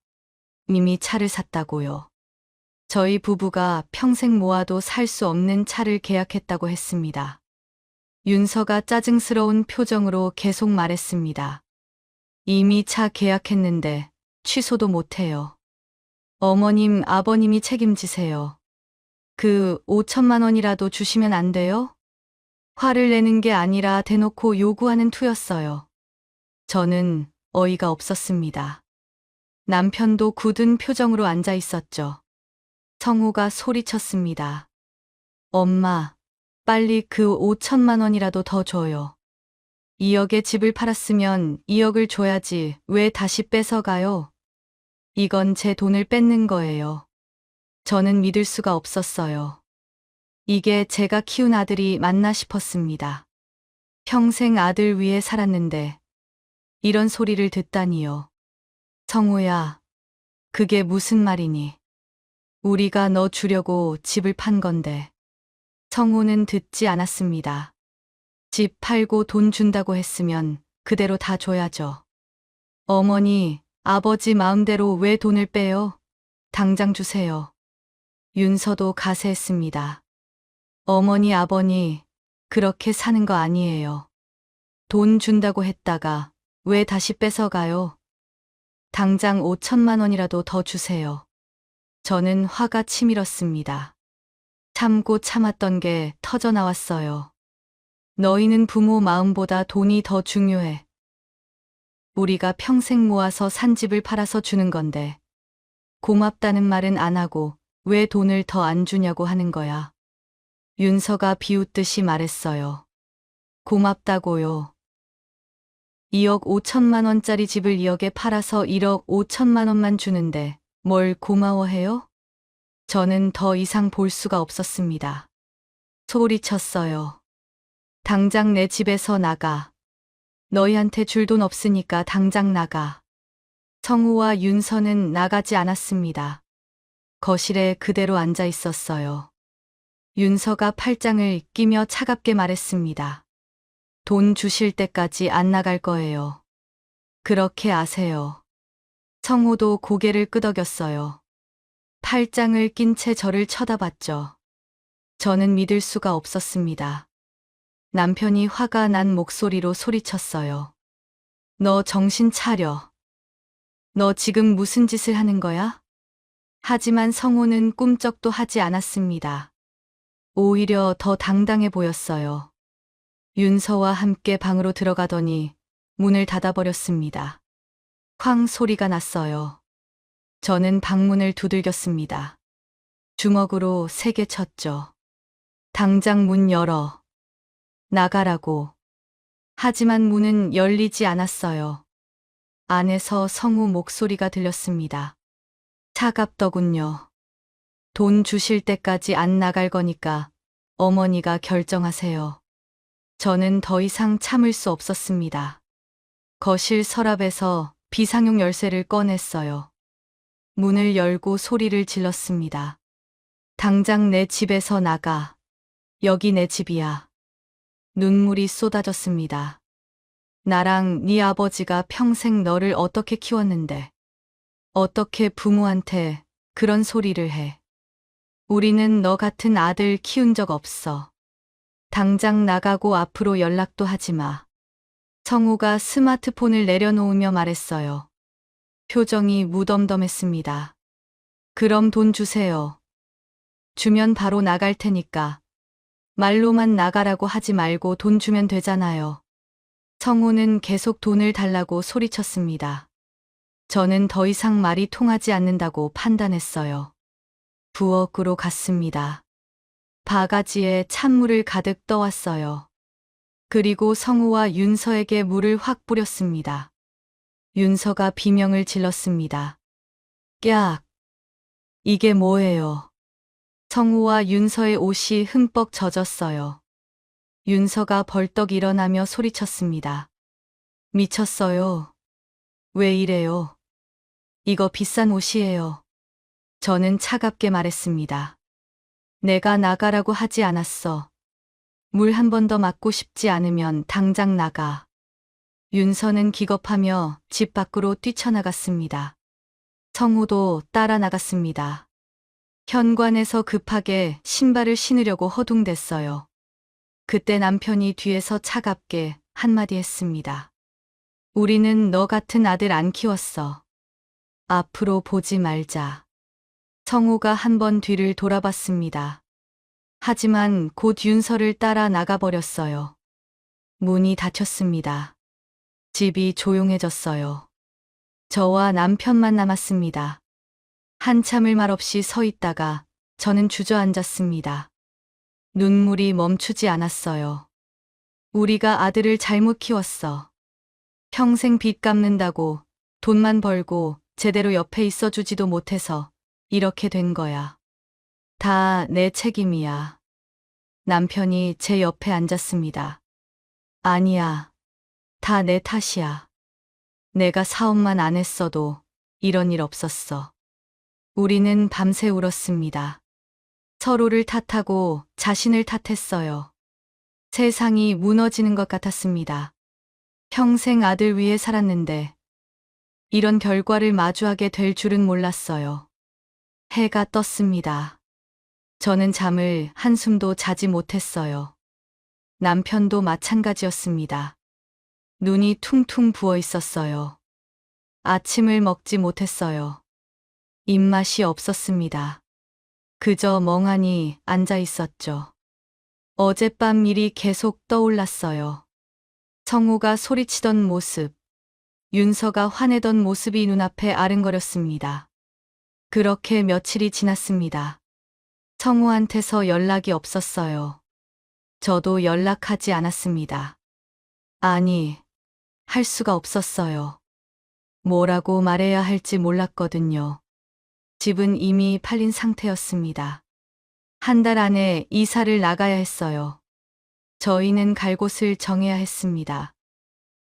[SPEAKER 1] 이미 차를 샀다고요. 저희 부부가 평생 모아도 살 수 없는 차를 계약했다고 했습니다. 윤서가 짜증스러운 표정으로 계속 말했습니다. 이미 차 계약했는데 취소도 못해요. 어머님, 아버님이 책임지세요. 그 5천만 원이라도 주시면 안 돼요? 화를 내는 게 아니라 대놓고 요구하는 투였어요. 저는 어이가 없었습니다. 남편도 굳은 표정으로 앉아 있었죠. 성우가 소리쳤습니다. 엄마, 빨리 그 5천만 원이라도 더 줘요. 2억에 집을 팔았으면 2억을 줘야지 왜 다시 뺏어가요? 이건 제 돈을 뺏는 거예요. 저는 믿을 수가 없었어요. 이게 제가 키운 아들이 맞나 싶었습니다. 평생 아들 위해 살았는데 이런 소리를 듣다니요. 성우야, 그게 무슨 말이니? 우리가 너 주려고 집을 판 건데. 성우는 듣지 않았습니다. 집 팔고 돈 준다고 했으면 그대로 다 줘야죠. 어머니, 아버지 마음대로 왜 돈을 빼요? 당장 주세요. 윤서도 가세했습니다. 어머니, 아버니, 그렇게 사는 거 아니에요. 돈 준다고 했다가 왜 다시 뺏어가요? 당장 5천만 원이라도 더 주세요. 저는 화가 치밀었습니다. 참고 참았던 게 터져 나왔어요. 너희는 부모 마음보다 돈이 더 중요해. 우리가 평생 모아서 산 집을 팔아서 주는 건데 고맙다는 말은 안 하고 왜 돈을 더 안 주냐고 하는 거야. 윤서가 비웃듯이 말했어요. 고맙다고요. 2억 5천만 원짜리 집을 2억에 팔아서 1억 5천만 원만 주는데 뭘 고마워해요? 저는 더 이상 볼 수가 없었습니다. 소리쳤어요. 당장 내 집에서 나가. 너희한테 줄 돈 없으니까 당장 나가. 성우와 윤서는 나가지 않았습니다. 거실에 그대로 앉아 있었어요. 윤서가 팔짱을 끼며 차갑게 말했습니다. 돈 주실 때까지 안 나갈 거예요. 그렇게 아세요. 성우도 고개를 끄덕였어요. 팔짱을 낀 채 저를 쳐다봤죠. 저는 믿을 수가 없었습니다. 남편이 화가 난 목소리로 소리쳤어요. 너 정신 차려. 너 지금 무슨 짓을 하는 거야? 하지만 성우는 꿈쩍도 하지 않았습니다. 오히려 더 당당해 보였어요. 윤서와 함께 방으로 들어가더니 문을 닫아버렸습니다. 쾅 소리가 났어요. 저는 방문을 두들겼습니다. 주먹으로 세게 쳤죠. 당장 문 열어. 나가라고. 하지만 문은 열리지 않았어요. 안에서 성우 목소리가 들렸습니다. 차갑더군요. 돈 주실 때까지 안 나갈 거니까 어머니가 결정하세요. 저는 더 이상 참을 수 없었습니다. 거실 서랍에서 비상용 열쇠를 꺼냈어요. 문을 열고 소리를 질렀습니다. 당장 내 집에서 나가. 여기 내 집이야. 눈물이 쏟아졌습니다. 나랑 네 아버지가 평생 너를 어떻게 키웠는데, 어떻게 부모한테 그런 소리를 해. 우리는 너 같은 아들 키운 적 없어. 당장 나가고 앞으로 연락도 하지 마. 성우가 스마트폰을 내려놓으며 말했어요. 표정이 무덤덤했습니다. 그럼 돈 주세요. 주면 바로 나갈 테니까. 말로만 나가라고 하지 말고 돈 주면 되잖아요. 성우는 계속 돈을 달라고 소리쳤습니다. 저는 더 이상 말이 통하지 않는다고 판단했어요. 부엌으로 갔습니다. 바가지에 찬물을 가득 떠왔어요. 그리고 성우와 윤서에게 물을 확 뿌렸습니다. 윤서가 비명을 질렀습니다. 깍! 이게 뭐예요? 성우와 윤서의 옷이 흠뻑 젖었어요. 윤서가 벌떡 일어나며 소리쳤습니다. 미쳤어요. 왜 이래요? 이거 비싼 옷이에요. 저는 차갑게 말했습니다. 내가 나가라고 하지 않았어. 물 한 번 더 맞고 싶지 않으면 당장 나가. 윤서는 기겁하며 집 밖으로 뛰쳐나갔습니다. 성우도 따라 나갔습니다. 현관에서 급하게 신발을 신으려고 허둥댔어요. 그때 남편이 뒤에서 차갑게 한마디 했습니다. 우리는 너 같은 아들 안 키웠어. 앞으로 보지 말자. 성우가 한 번 뒤를 돌아봤습니다. 하지만 곧 윤서를 따라 나가버렸어요. 문이 닫혔습니다. 집이 조용해졌어요. 저와 남편만 남았습니다. 한참을 말없이 서 있다가 저는 주저앉았습니다. 눈물이 멈추지 않았어요. 우리가 아들을 잘못 키웠어. 평생 빚 갚는다고 돈만 벌고 제대로 옆에 있어주지도 못해서 이렇게 된 거야. 다 내 책임이야. 남편이 제 옆에 앉았습니다. 아니야. 다 내 탓이야. 내가 사업만 안 했어도 이런 일 없었어. 우리는 밤새 울었습니다. 서로를 탓하고 자신을 탓했어요. 세상이 무너지는 것 같았습니다. 평생 아들 위해 살았는데 이런 결과를 마주하게 될 줄은 몰랐어요. 해가 떴습니다. 저는 잠을 한숨도 자지 못했어요. 남편도 마찬가지였습니다. 눈이 퉁퉁 부어 있었어요. 아침을 먹지 못했어요. 입맛이 없었습니다. 그저 멍하니 앉아 있었죠. 어젯밤 일이 계속 떠올랐어요. 성우가 소리치던 모습, 윤서가 화내던 모습이 눈앞에 아른거렸습니다. 그렇게 며칠이 지났습니다. 성우한테서 연락이 없었어요. 저도 연락하지 않았습니다. 아니, 할 수가 없었어요. 뭐라고 말해야 할지 몰랐거든요. 집은 이미 팔린 상태였습니다. 한 달 안에 이사를 나가야 했어요. 저희는 갈 곳을 정해야 했습니다.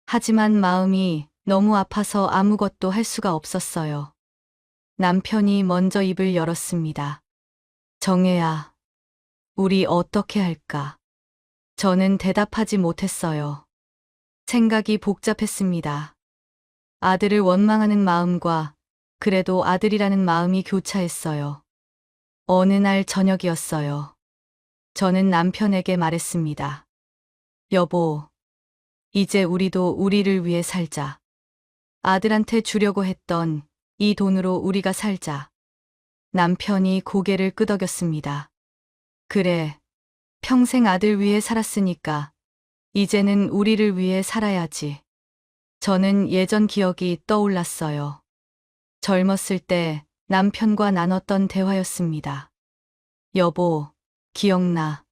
[SPEAKER 1] 하지만 마음이 너무 아파서 아무것도 할 수가 없었어요. 남편이 먼저 입을 열었습니다. 정혜야, 우리 어떻게 할까? 저는 대답하지 못했어요. 생각이 복잡했습니다. 아들을 원망하는 마음과 그래도 아들이라는 마음이 교차했어요. 어느 날 저녁이었어요. 저는 남편에게 말했습니다. 여보, 이제 우리도 우리를 위해 살자. 아들한테 주려고 했던 이 돈으로 우리가 살자. 남편이 고개를 끄덕였습니다. 그래, 평생 아들 위해 살았으니까 이제는 우리를 위해 살아야지. 저는 예전 기억이 떠올랐어요. 젊었을 때 남편과 나눴던 대화였습니다. 여보, 기억나.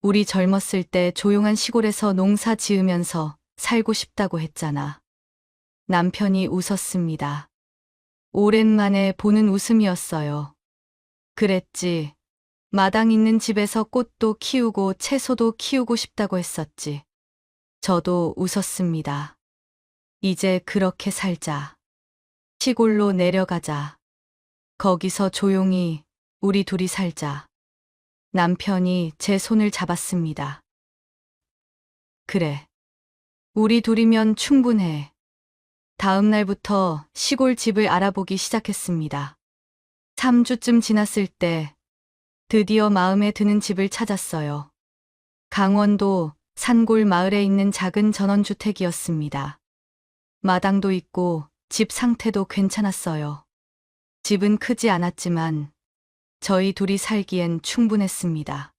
[SPEAKER 1] 우리 젊었을 때 조용한 시골에서 농사 지으면서 살고 싶다고 했잖아. 남편이 웃었습니다. 오랜만에 보는 웃음이었어요. 그랬지. 마당 있는 집에서 꽃도 키우고 채소도 키우고 싶다고 했었지. 저도 웃었습니다. 이제 그렇게 살자. 시골로 내려가자. 거기서 조용히 우리 둘이 살자. 남편이 제 손을 잡았습니다. 그래. 우리 둘이면 충분해. 다음 날부터 시골 집을 알아보기 시작했습니다. 3주쯤 지났을 때 드디어 마음에 드는 집을 찾았어요. 강원도 산골 마을에 있는 작은 전원주택이었습니다. 마당도 있고 집 상태도 괜찮았어요. 집은 크지 않았지만 저희 둘이 살기엔 충분했습니다.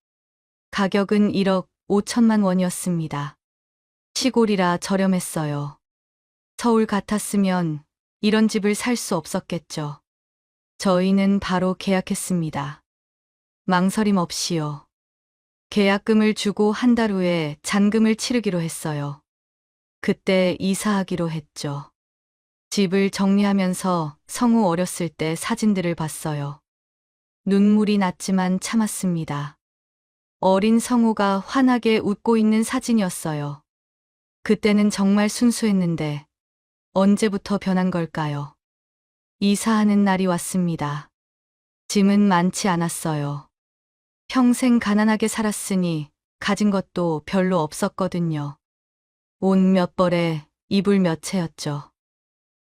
[SPEAKER 1] 가격은 1억 5천만 원이었습니다. 시골이라 저렴했어요. 서울 같았으면 이런 집을 살 수 없었겠죠. 저희는 바로 계약했습니다. 망설임 없이요. 계약금을 주고 한 달 후에 잔금을 치르기로 했어요. 그때 이사하기로 했죠. 집을 정리하면서 성우 어렸을 때 사진들을 봤어요. 눈물이 났지만 참았습니다. 어린 성우가 환하게 웃고 있는 사진이었어요. 그때는 정말 순수했는데 언제부터 변한 걸까요? 이사하는 날이 왔습니다. 짐은 많지 않았어요. 평생 가난하게 살았으니 가진 것도 별로 없었거든요. 옷 몇 벌에 이불 몇 채였죠.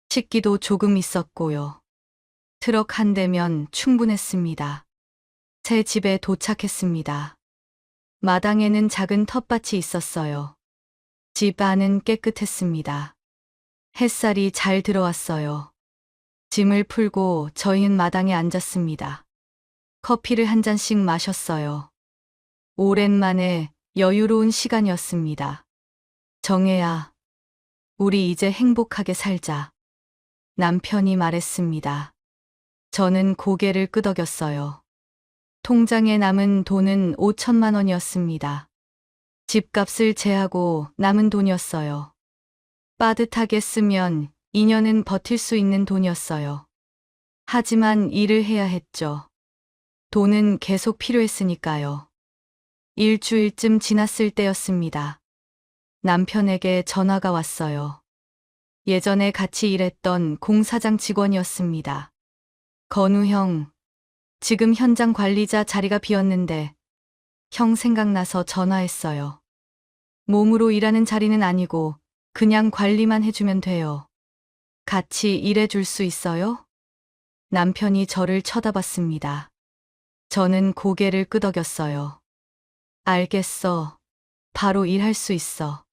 [SPEAKER 1] 식기도 조금 있었고요. 트럭 한 대면 충분했습니다. 새 집에 도착했습니다. 마당에는 작은 텃밭이 있었어요. 집 안은 깨끗했습니다. 햇살이 잘 들어왔어요. 짐을 풀고 저희는 마당에 앉았습니다. 커피를 한 잔씩 마셨어요. 오랜만에 여유로운 시간이었습니다. 정혜야, 우리 이제 행복하게 살자. 남편이 말했습니다. 저는 고개를 끄덕였어요. 통장에 남은 돈은 5천만 원이었습니다. 집값을 제하고 남은 돈이었어요. 빠듯하게 쓰면 2년은 버틸 수 있는 돈이었어요. 하지만 일을 해야 했죠. 돈은 계속 필요했으니까요. 일주일쯤 지났을 때였습니다. 남편에게 전화가 왔어요. 예전에 같이 일했던 공사장 직원이었습니다. 건우 형, 지금 현장 관리자 자리가 비었는데 형 생각나서 전화했어요. 몸으로 일하는 자리는 아니고 그냥 관리만 해주면 돼요. 같이 일해줄 수 있어요? 남편이 저를 쳐다봤습니다. 저는 고개를 끄덕였어요. 알겠어. 바로 일할 수 있어.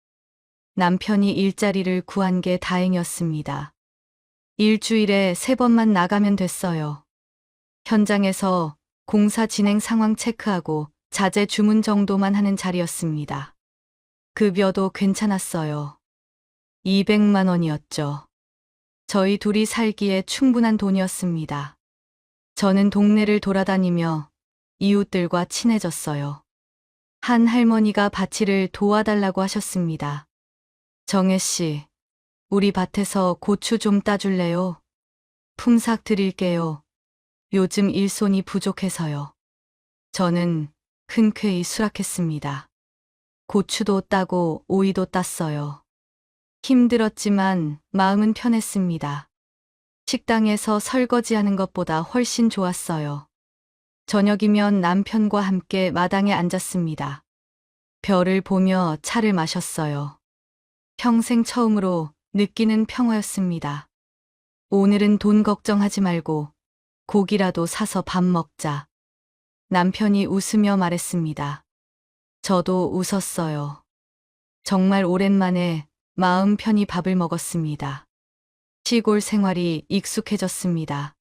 [SPEAKER 1] 남편이 일자리를 구한 게 다행이었습니다. 일주일에 3번만 나가면 됐어요. 현장에서 공사 진행 상황 체크하고 자재 주문 정도만 하는 자리였습니다. 급여도 괜찮았어요. 200만 원이었죠. 저희 둘이 살기에 충분한 돈이었습니다. 저는 동네를 돌아다니며 이웃들과 친해졌어요. 한 할머니가 밭일을 도와달라고 하셨습니다. 정혜 씨, 우리 밭에서 고추 좀 따줄래요? 품삯 드릴게요. 요즘 일손이 부족해서요. 저는 흔쾌히 수락했습니다. 고추도 따고 오이도 땄어요. 힘들었지만 마음은 편했습니다. 식당에서 설거지하는 것보다 훨씬 좋았어요. 저녁이면 남편과 함께 마당에 앉았습니다. 별을 보며 차를 마셨어요. 평생 처음으로 느끼는 평화였습니다. 오늘은 돈 걱정하지 말고 고기라도 사서 밥 먹자. 남편이 웃으며 말했습니다. 저도 웃었어요. 정말 오랜만에 마음 편히 밥을 먹었습니다. 시골 생활이 익숙해졌습니다.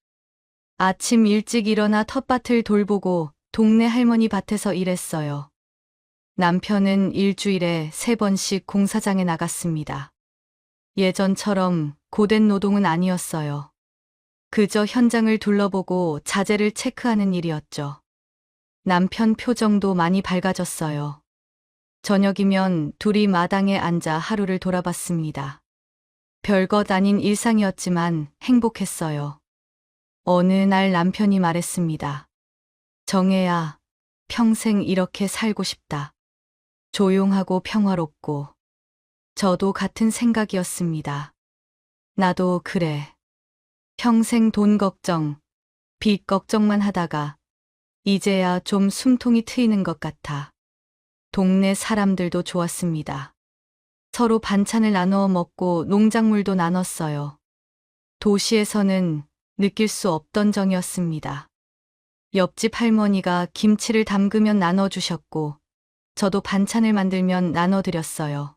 [SPEAKER 1] 아침 일찍 일어나 텃밭을 돌보고 동네 할머니 밭에서 일했어요. 남편은 일주일에 3번씩 공사장에 나갔습니다. 예전처럼 고된 노동은 아니었어요. 그저 현장을 둘러보고 자재를 체크하는 일이었죠. 남편 표정도 많이 밝아졌어요. 저녁이면 둘이 마당에 앉아 하루를 돌아봤습니다. 별것 아닌 일상이었지만 행복했어요. 어느 날 남편이 말했습니다. 정혜야, 평생 이렇게 살고 싶다. 조용하고 평화롭고. 저도 같은 생각이었습니다. 나도 그래. 평생 돈 걱정, 빚 걱정만 하다가 이제야 좀 숨통이 트이는 것 같아. 동네 사람들도 좋았습니다. 서로 반찬을 나누어 먹고 농작물도 나눴어요. 도시에서는 느낄 수 없던 정이었습니다. 옆집 할머니가 김치를 담그면 나눠주셨고, 저도 반찬을 만들면 나눠드렸어요.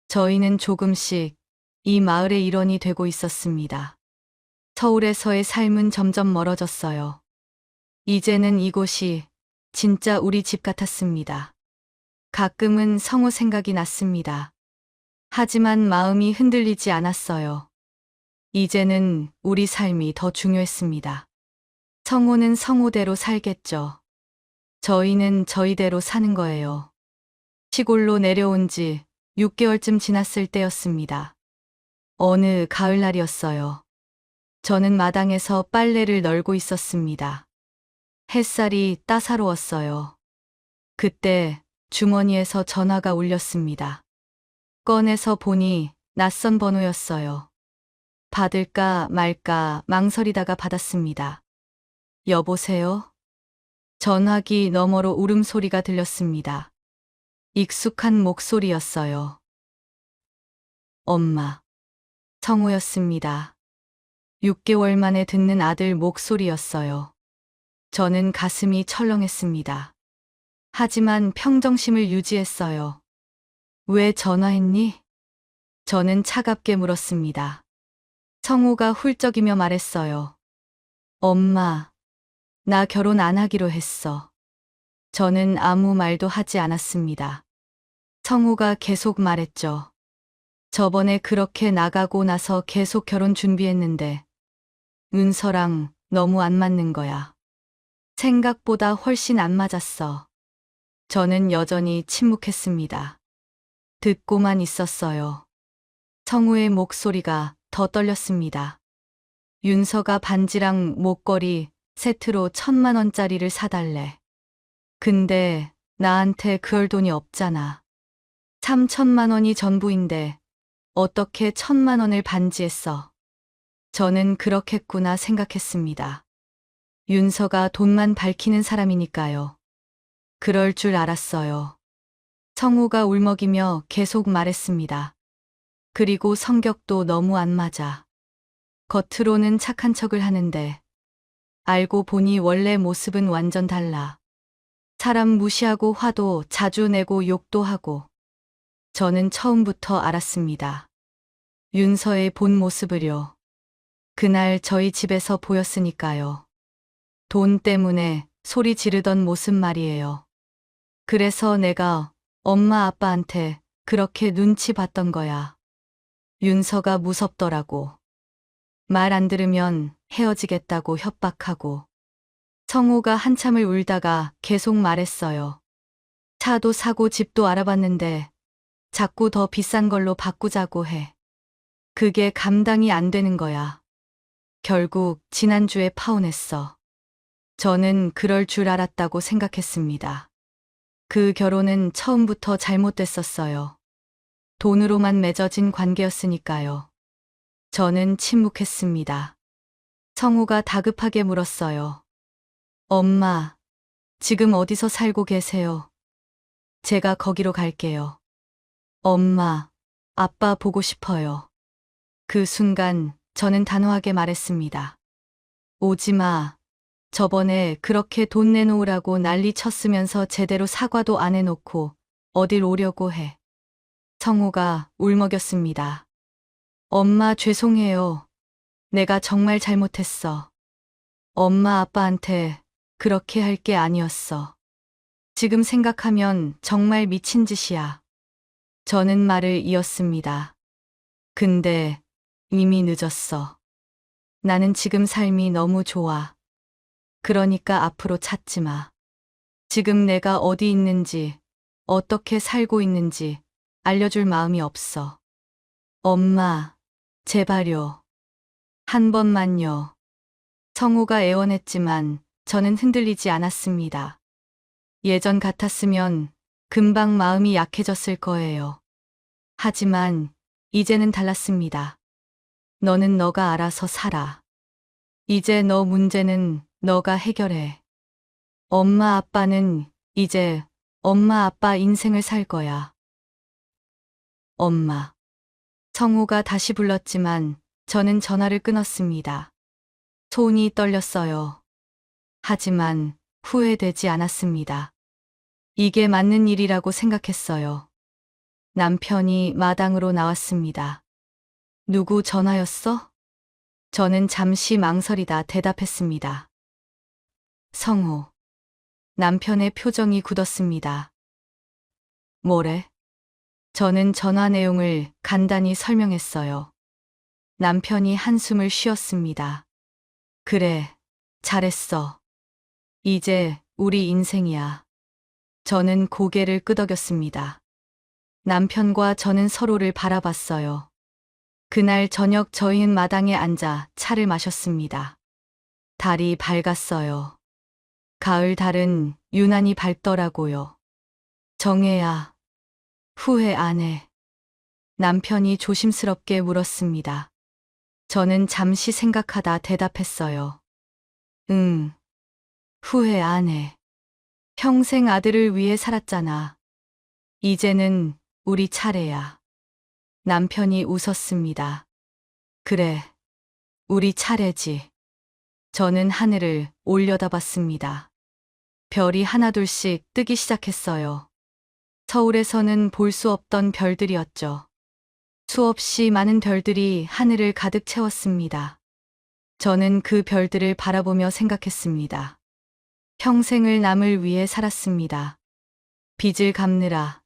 [SPEAKER 1] 저희는 조금씩 이 마을의 일원이 되고 있었습니다. 서울에서의 삶은 점점 멀어졌어요. 이제는 이곳이 진짜 우리 집 같았습니다. 가끔은 성우 생각이 났습니다. 하지만 마음이 흔들리지 않았어요. 이제는 우리 삶이 더 중요했습니다. 성우는 성우대로 살겠죠. 저희는 저희대로 사는 거예요. 시골로 내려온 지 6개월쯤 지났을 때였습니다. 어느 가을날이었어요. 저는 마당에서 빨래를 널고 있었습니다. 햇살이 따사로웠어요. 그때 주머니에서 전화가 울렸습니다. 꺼내서 보니 낯선 번호였어요. 받을까 말까 망설이다가 받았습니다. 여보세요? 전화기 너머로 울음소리가 들렸습니다. 익숙한 목소리였어요. 엄마. 성우였습니다. 6개월 만에 듣는 아들 목소리였어요. 저는 가슴이 철렁했습니다. 하지만 평정심을 유지했어요. 왜 전화했니? 저는 차갑게 물었습니다. 성우가 훌쩍이며 말했어요. 엄마, 나 결혼 안 하기로 했어. 저는 아무 말도 하지 않았습니다. 성우가 계속 말했죠. 저번에 그렇게 나가고 나서 계속 결혼 준비했는데 은서랑 너무 안 맞는 거야. 생각보다 훨씬 안 맞았어. 저는 여전히 침묵했습니다. 듣고만 있었어요. 성우의 목소리가 더 떨렸습니다. 윤서가 반지랑 목걸이 세트로 1,000만 원짜리를 사달래. 근데 나한테 그럴 돈이 없잖아. 3,000만 원이 전부인데 어떻게 1,000만 원을 반지에 써? 저는 그렇겠구나 생각했습니다. 윤서가 돈만 밝히는 사람이니까요. 그럴 줄 알았어요. 성우가 울먹이며 계속 말했습니다. 그리고 성격도 너무 안 맞아. 겉으로는 착한 척을 하는데 알고 보니 원래 모습은 완전 달라. 사람 무시하고 화도 자주 내고 욕도 하고. 저는 처음부터 알았습니다. 윤서의 본 모습을요. 그날 저희 집에서 보였으니까요. 돈 때문에 소리 지르던 모습 말이에요. 그래서 내가 엄마 아빠한테 그렇게 눈치 봤던 거야. 윤서가 무섭더라고. 말 안 들으면 헤어지겠다고 협박하고. 성우가 한참을 울다가 계속 말했어요. 차도 사고 집도 알아봤는데 자꾸 더 비싼 걸로 바꾸자고 해. 그게 감당이 안 되는 거야. 결국 지난주에 파혼했어. 저는 그럴 줄 알았다고 생각했습니다. 그 결혼은 처음부터 잘못됐었어요. 돈으로만 맺어진 관계였으니까요. 저는 침묵했습니다. 성우가 다급하게 물었어요. 엄마, 지금 어디서 살고 계세요? 제가 거기로 갈게요. 엄마, 아빠 보고 싶어요. 그 순간 저는 단호하게 말했습니다. 오지 마. 저번에 그렇게 돈 내놓으라고 난리 쳤으면서 제대로 사과도 안 해놓고 어딜 오려고 해. 성우가 울먹였습니다. 엄마 죄송해요. 내가 정말 잘못했어. 엄마 아빠한테 그렇게 할 게 아니었어. 지금 생각하면 정말 미친 짓이야. 저는 말을 이었습니다. 근데 이미 늦었어. 나는 지금 삶이 너무 좋아. 그러니까 앞으로 찾지 마. 지금 내가 어디 있는지, 어떻게 살고 있는지 알려줄 마음이 없어. 엄마, 제발요. 한 번만요. 성우가 애원했지만 저는 흔들리지 않았습니다. 예전 같았으면 금방 마음이 약해졌을 거예요. 하지만 이제는 달랐습니다. 너는 너가 알아서 살아. 이제 너 문제는 너가 해결해. 엄마 아빠는 이제 엄마 아빠 인생을 살 거야. 엄마. 성우가 다시 불렀지만 저는 전화를 끊었습니다. 손이 떨렸어요. 하지만 후회되지 않았습니다. 이게 맞는 일이라고 생각했어요. 남편이 마당으로 나왔습니다. 누구 전화였어? 저는 잠시 망설이다 대답했습니다. 성우. 남편의 표정이 굳었습니다. 뭐래? 저는 전화 내용을 간단히 설명했어요. 남편이 한숨을 쉬었습니다. 그래, 잘했어. 이제 우리 인생이야. 저는 고개를 끄덕였습니다. 남편과 저는 서로를 바라봤어요. 그날 저녁 저희는 마당에 앉아 차를 마셨습니다. 달이 밝았어요. 가을 달은 유난히 밝더라고요. 정혜야, 후회 안 해. 남편이 조심스럽게 물었습니다. 저는 잠시 생각하다 대답했어요. 응, 후회 안 해. 평생 아들을 위해 살았잖아. 이제는 우리 차례야. 남편이 웃었습니다. 그래, 우리 차례지. 저는 하늘을 올려다봤습니다. 별이 하나둘씩 뜨기 시작했어요. 서울에서는 볼 수 없던 별들이었죠. 수없이 많은 별들이 하늘을 가득 채웠습니다. 저는 그 별들을 바라보며 생각했습니다. 평생을 남을 위해 살았습니다. 빚을 갚느라,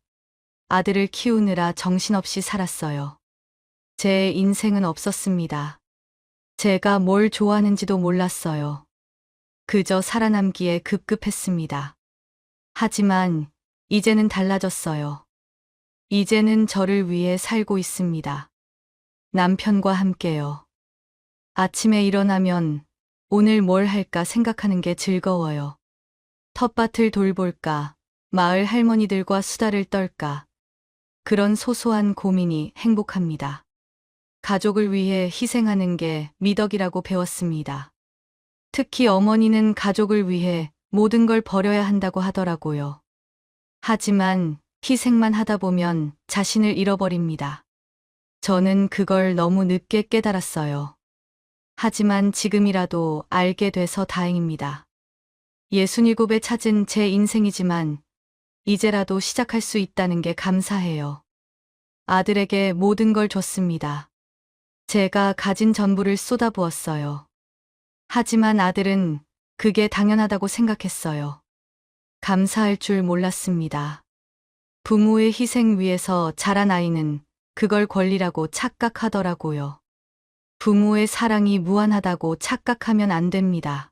[SPEAKER 1] 아들을 키우느라 정신없이 살았어요. 제 인생은 없었습니다. 제가 뭘 좋아하는지도 몰랐어요. 그저 살아남기에 급급했습니다. 하지만 이제는 달라졌어요. 이제는 저를 위해 살고 있습니다. 남편과 함께요. 아침에 일어나면 오늘 뭘 할까 생각하는 게 즐거워요. 텃밭을 돌볼까, 마을 할머니들과 수다를 떨까. 그런 소소한 고민이 행복합니다. 가족을 위해 희생하는 게 미덕이라고 배웠습니다. 특히 어머니는 가족을 위해 모든 걸 버려야 한다고 하더라고요. 하지만 희생만 하다 보면 자신을 잃어버립니다. 저는 그걸 너무 늦게 깨달았어요. 하지만 지금이라도 알게 돼서 다행입니다. 67에 찾은 제 인생이지만 이제라도 시작할 수 있다는 게 감사해요. 아들에게 모든 걸 줬습니다. 제가 가진 전부를 쏟아부었어요. 하지만 아들은 그게 당연하다고 생각했어요. 감사할 줄 몰랐습니다. 부모의 희생 위에서 자란 아이는 그걸 권리라고 착각하더라고요. 부모의 사랑이 무한하다고 착각하면 안 됩니다.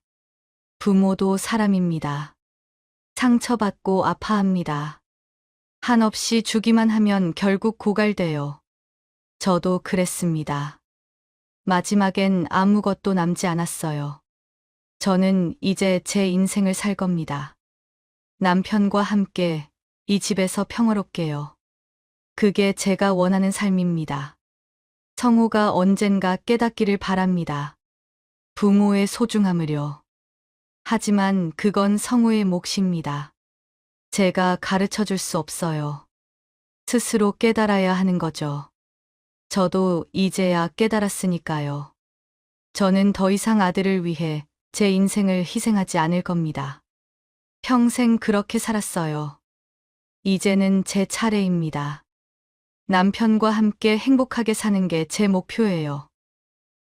[SPEAKER 1] 부모도 사람입니다. 상처받고 아파합니다. 한없이 주기만 하면 결국 고갈돼요. 저도 그랬습니다. 마지막엔 아무것도 남지 않았어요. 저는 이제 제 인생을 살 겁니다. 남편과 함께 이 집에서 평화롭게요. 그게 제가 원하는 삶입니다. 성우가 언젠가 깨닫기를 바랍니다. 부모의 소중함을요. 하지만 그건 성우의 몫입니다. 제가 가르쳐 줄 수 없어요. 스스로 깨달아야 하는 거죠. 저도 이제야 깨달았으니까요. 저는 더 이상 아들을 위해 제 인생을 희생하지 않을 겁니다. 평생 그렇게 살았어요. 이제는 제 차례입니다. 남편과 함께 행복하게 사는 게 제 목표예요.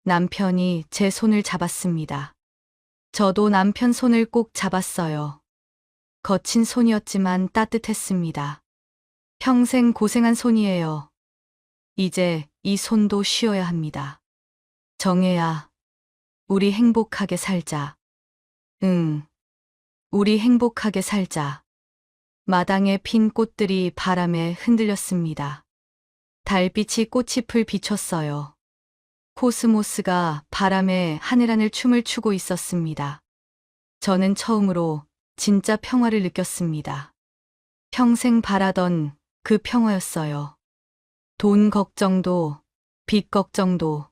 [SPEAKER 1] 남편이 제 손을 잡았습니다. 저도 남편 손을 꼭 잡았어요. 거친 손이었지만 따뜻했습니다. 평생 고생한 손이에요. 이제 이 손도 쉬어야 합니다. 정혜야, 우리 행복하게 살자. 응, 우리 행복하게 살자. 마당에 핀 꽃들이 바람에 흔들렸습니다. 달빛이 꽃잎을 비췄어요. 코스모스가 바람에 하늘하늘 춤을 추고 있었습니다. 저는 처음으로 진짜 평화를 느꼈습니다. 평생 바라던 그 평화였어요. 돈 걱정도, 빚 걱정도,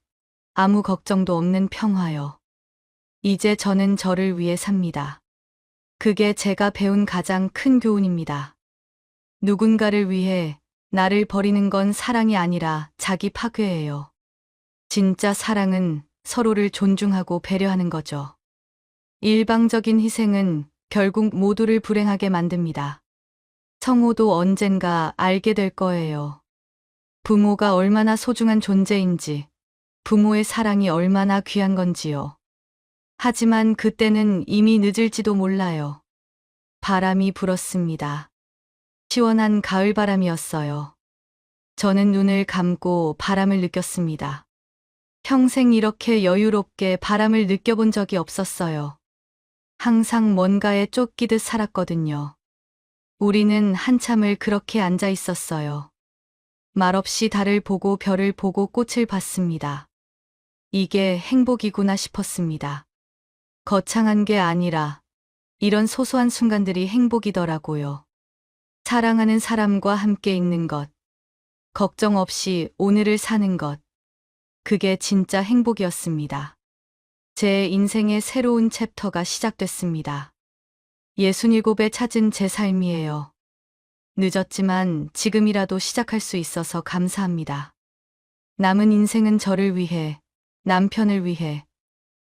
[SPEAKER 1] 아무 걱정도 없는 평화요. 이제 저는 저를 위해 삽니다. 그게 제가 배운 가장 큰 교훈입니다. 누군가를 위해 나를 버리는 건 사랑이 아니라 자기 파괴예요. 진짜 사랑은 서로를 존중하고 배려하는 거죠. 일방적인 희생은 결국 모두를 불행하게 만듭니다. 성호도 언젠가 알게 될 거예요. 부모가 얼마나 소중한 존재인지, 부모의 사랑이 얼마나 귀한 건지요. 하지만 그때는 이미 늦을지도 몰라요. 바람이 불었습니다. 시원한 가을바람이었어요. 저는 눈을 감고 바람을 느꼈습니다. 평생 이렇게 여유롭게 바람을 느껴본 적이 없었어요. 항상 뭔가에 쫓기듯 살았거든요. 우리는 한참을 그렇게 앉아 있었어요. 말없이 달을 보고 별을 보고 꽃을 봤습니다. 이게 행복이구나 싶었습니다. 거창한 게 아니라 이런 소소한 순간들이 행복이더라고요. 사랑하는 사람과 함께 있는 것, 걱정 없이 오늘을 사는 것, 그게 진짜 행복이었습니다. 제 인생의 새로운 챕터가 시작됐습니다. 67에 찾은 제 삶이에요. 늦었지만 지금이라도 시작할 수 있어서 감사합니다. 남은 인생은 저를 위해, 남편을 위해,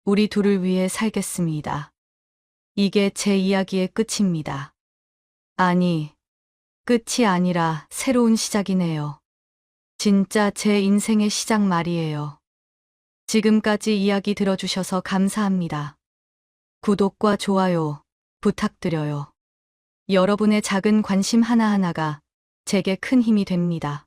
[SPEAKER 1] 우리 둘을 위해 살겠습니다. 이게 제 이야기의 끝입니다. 아니, 끝이 아니라 새로운 시작이네요. 진짜 제 인생의 시작 말이에요. 지금까지 이야기 들어주셔서 감사합니다. 구독과 좋아요 부탁드려요. 여러분의 작은 관심 하나하나가 제게 큰 힘이 됩니다.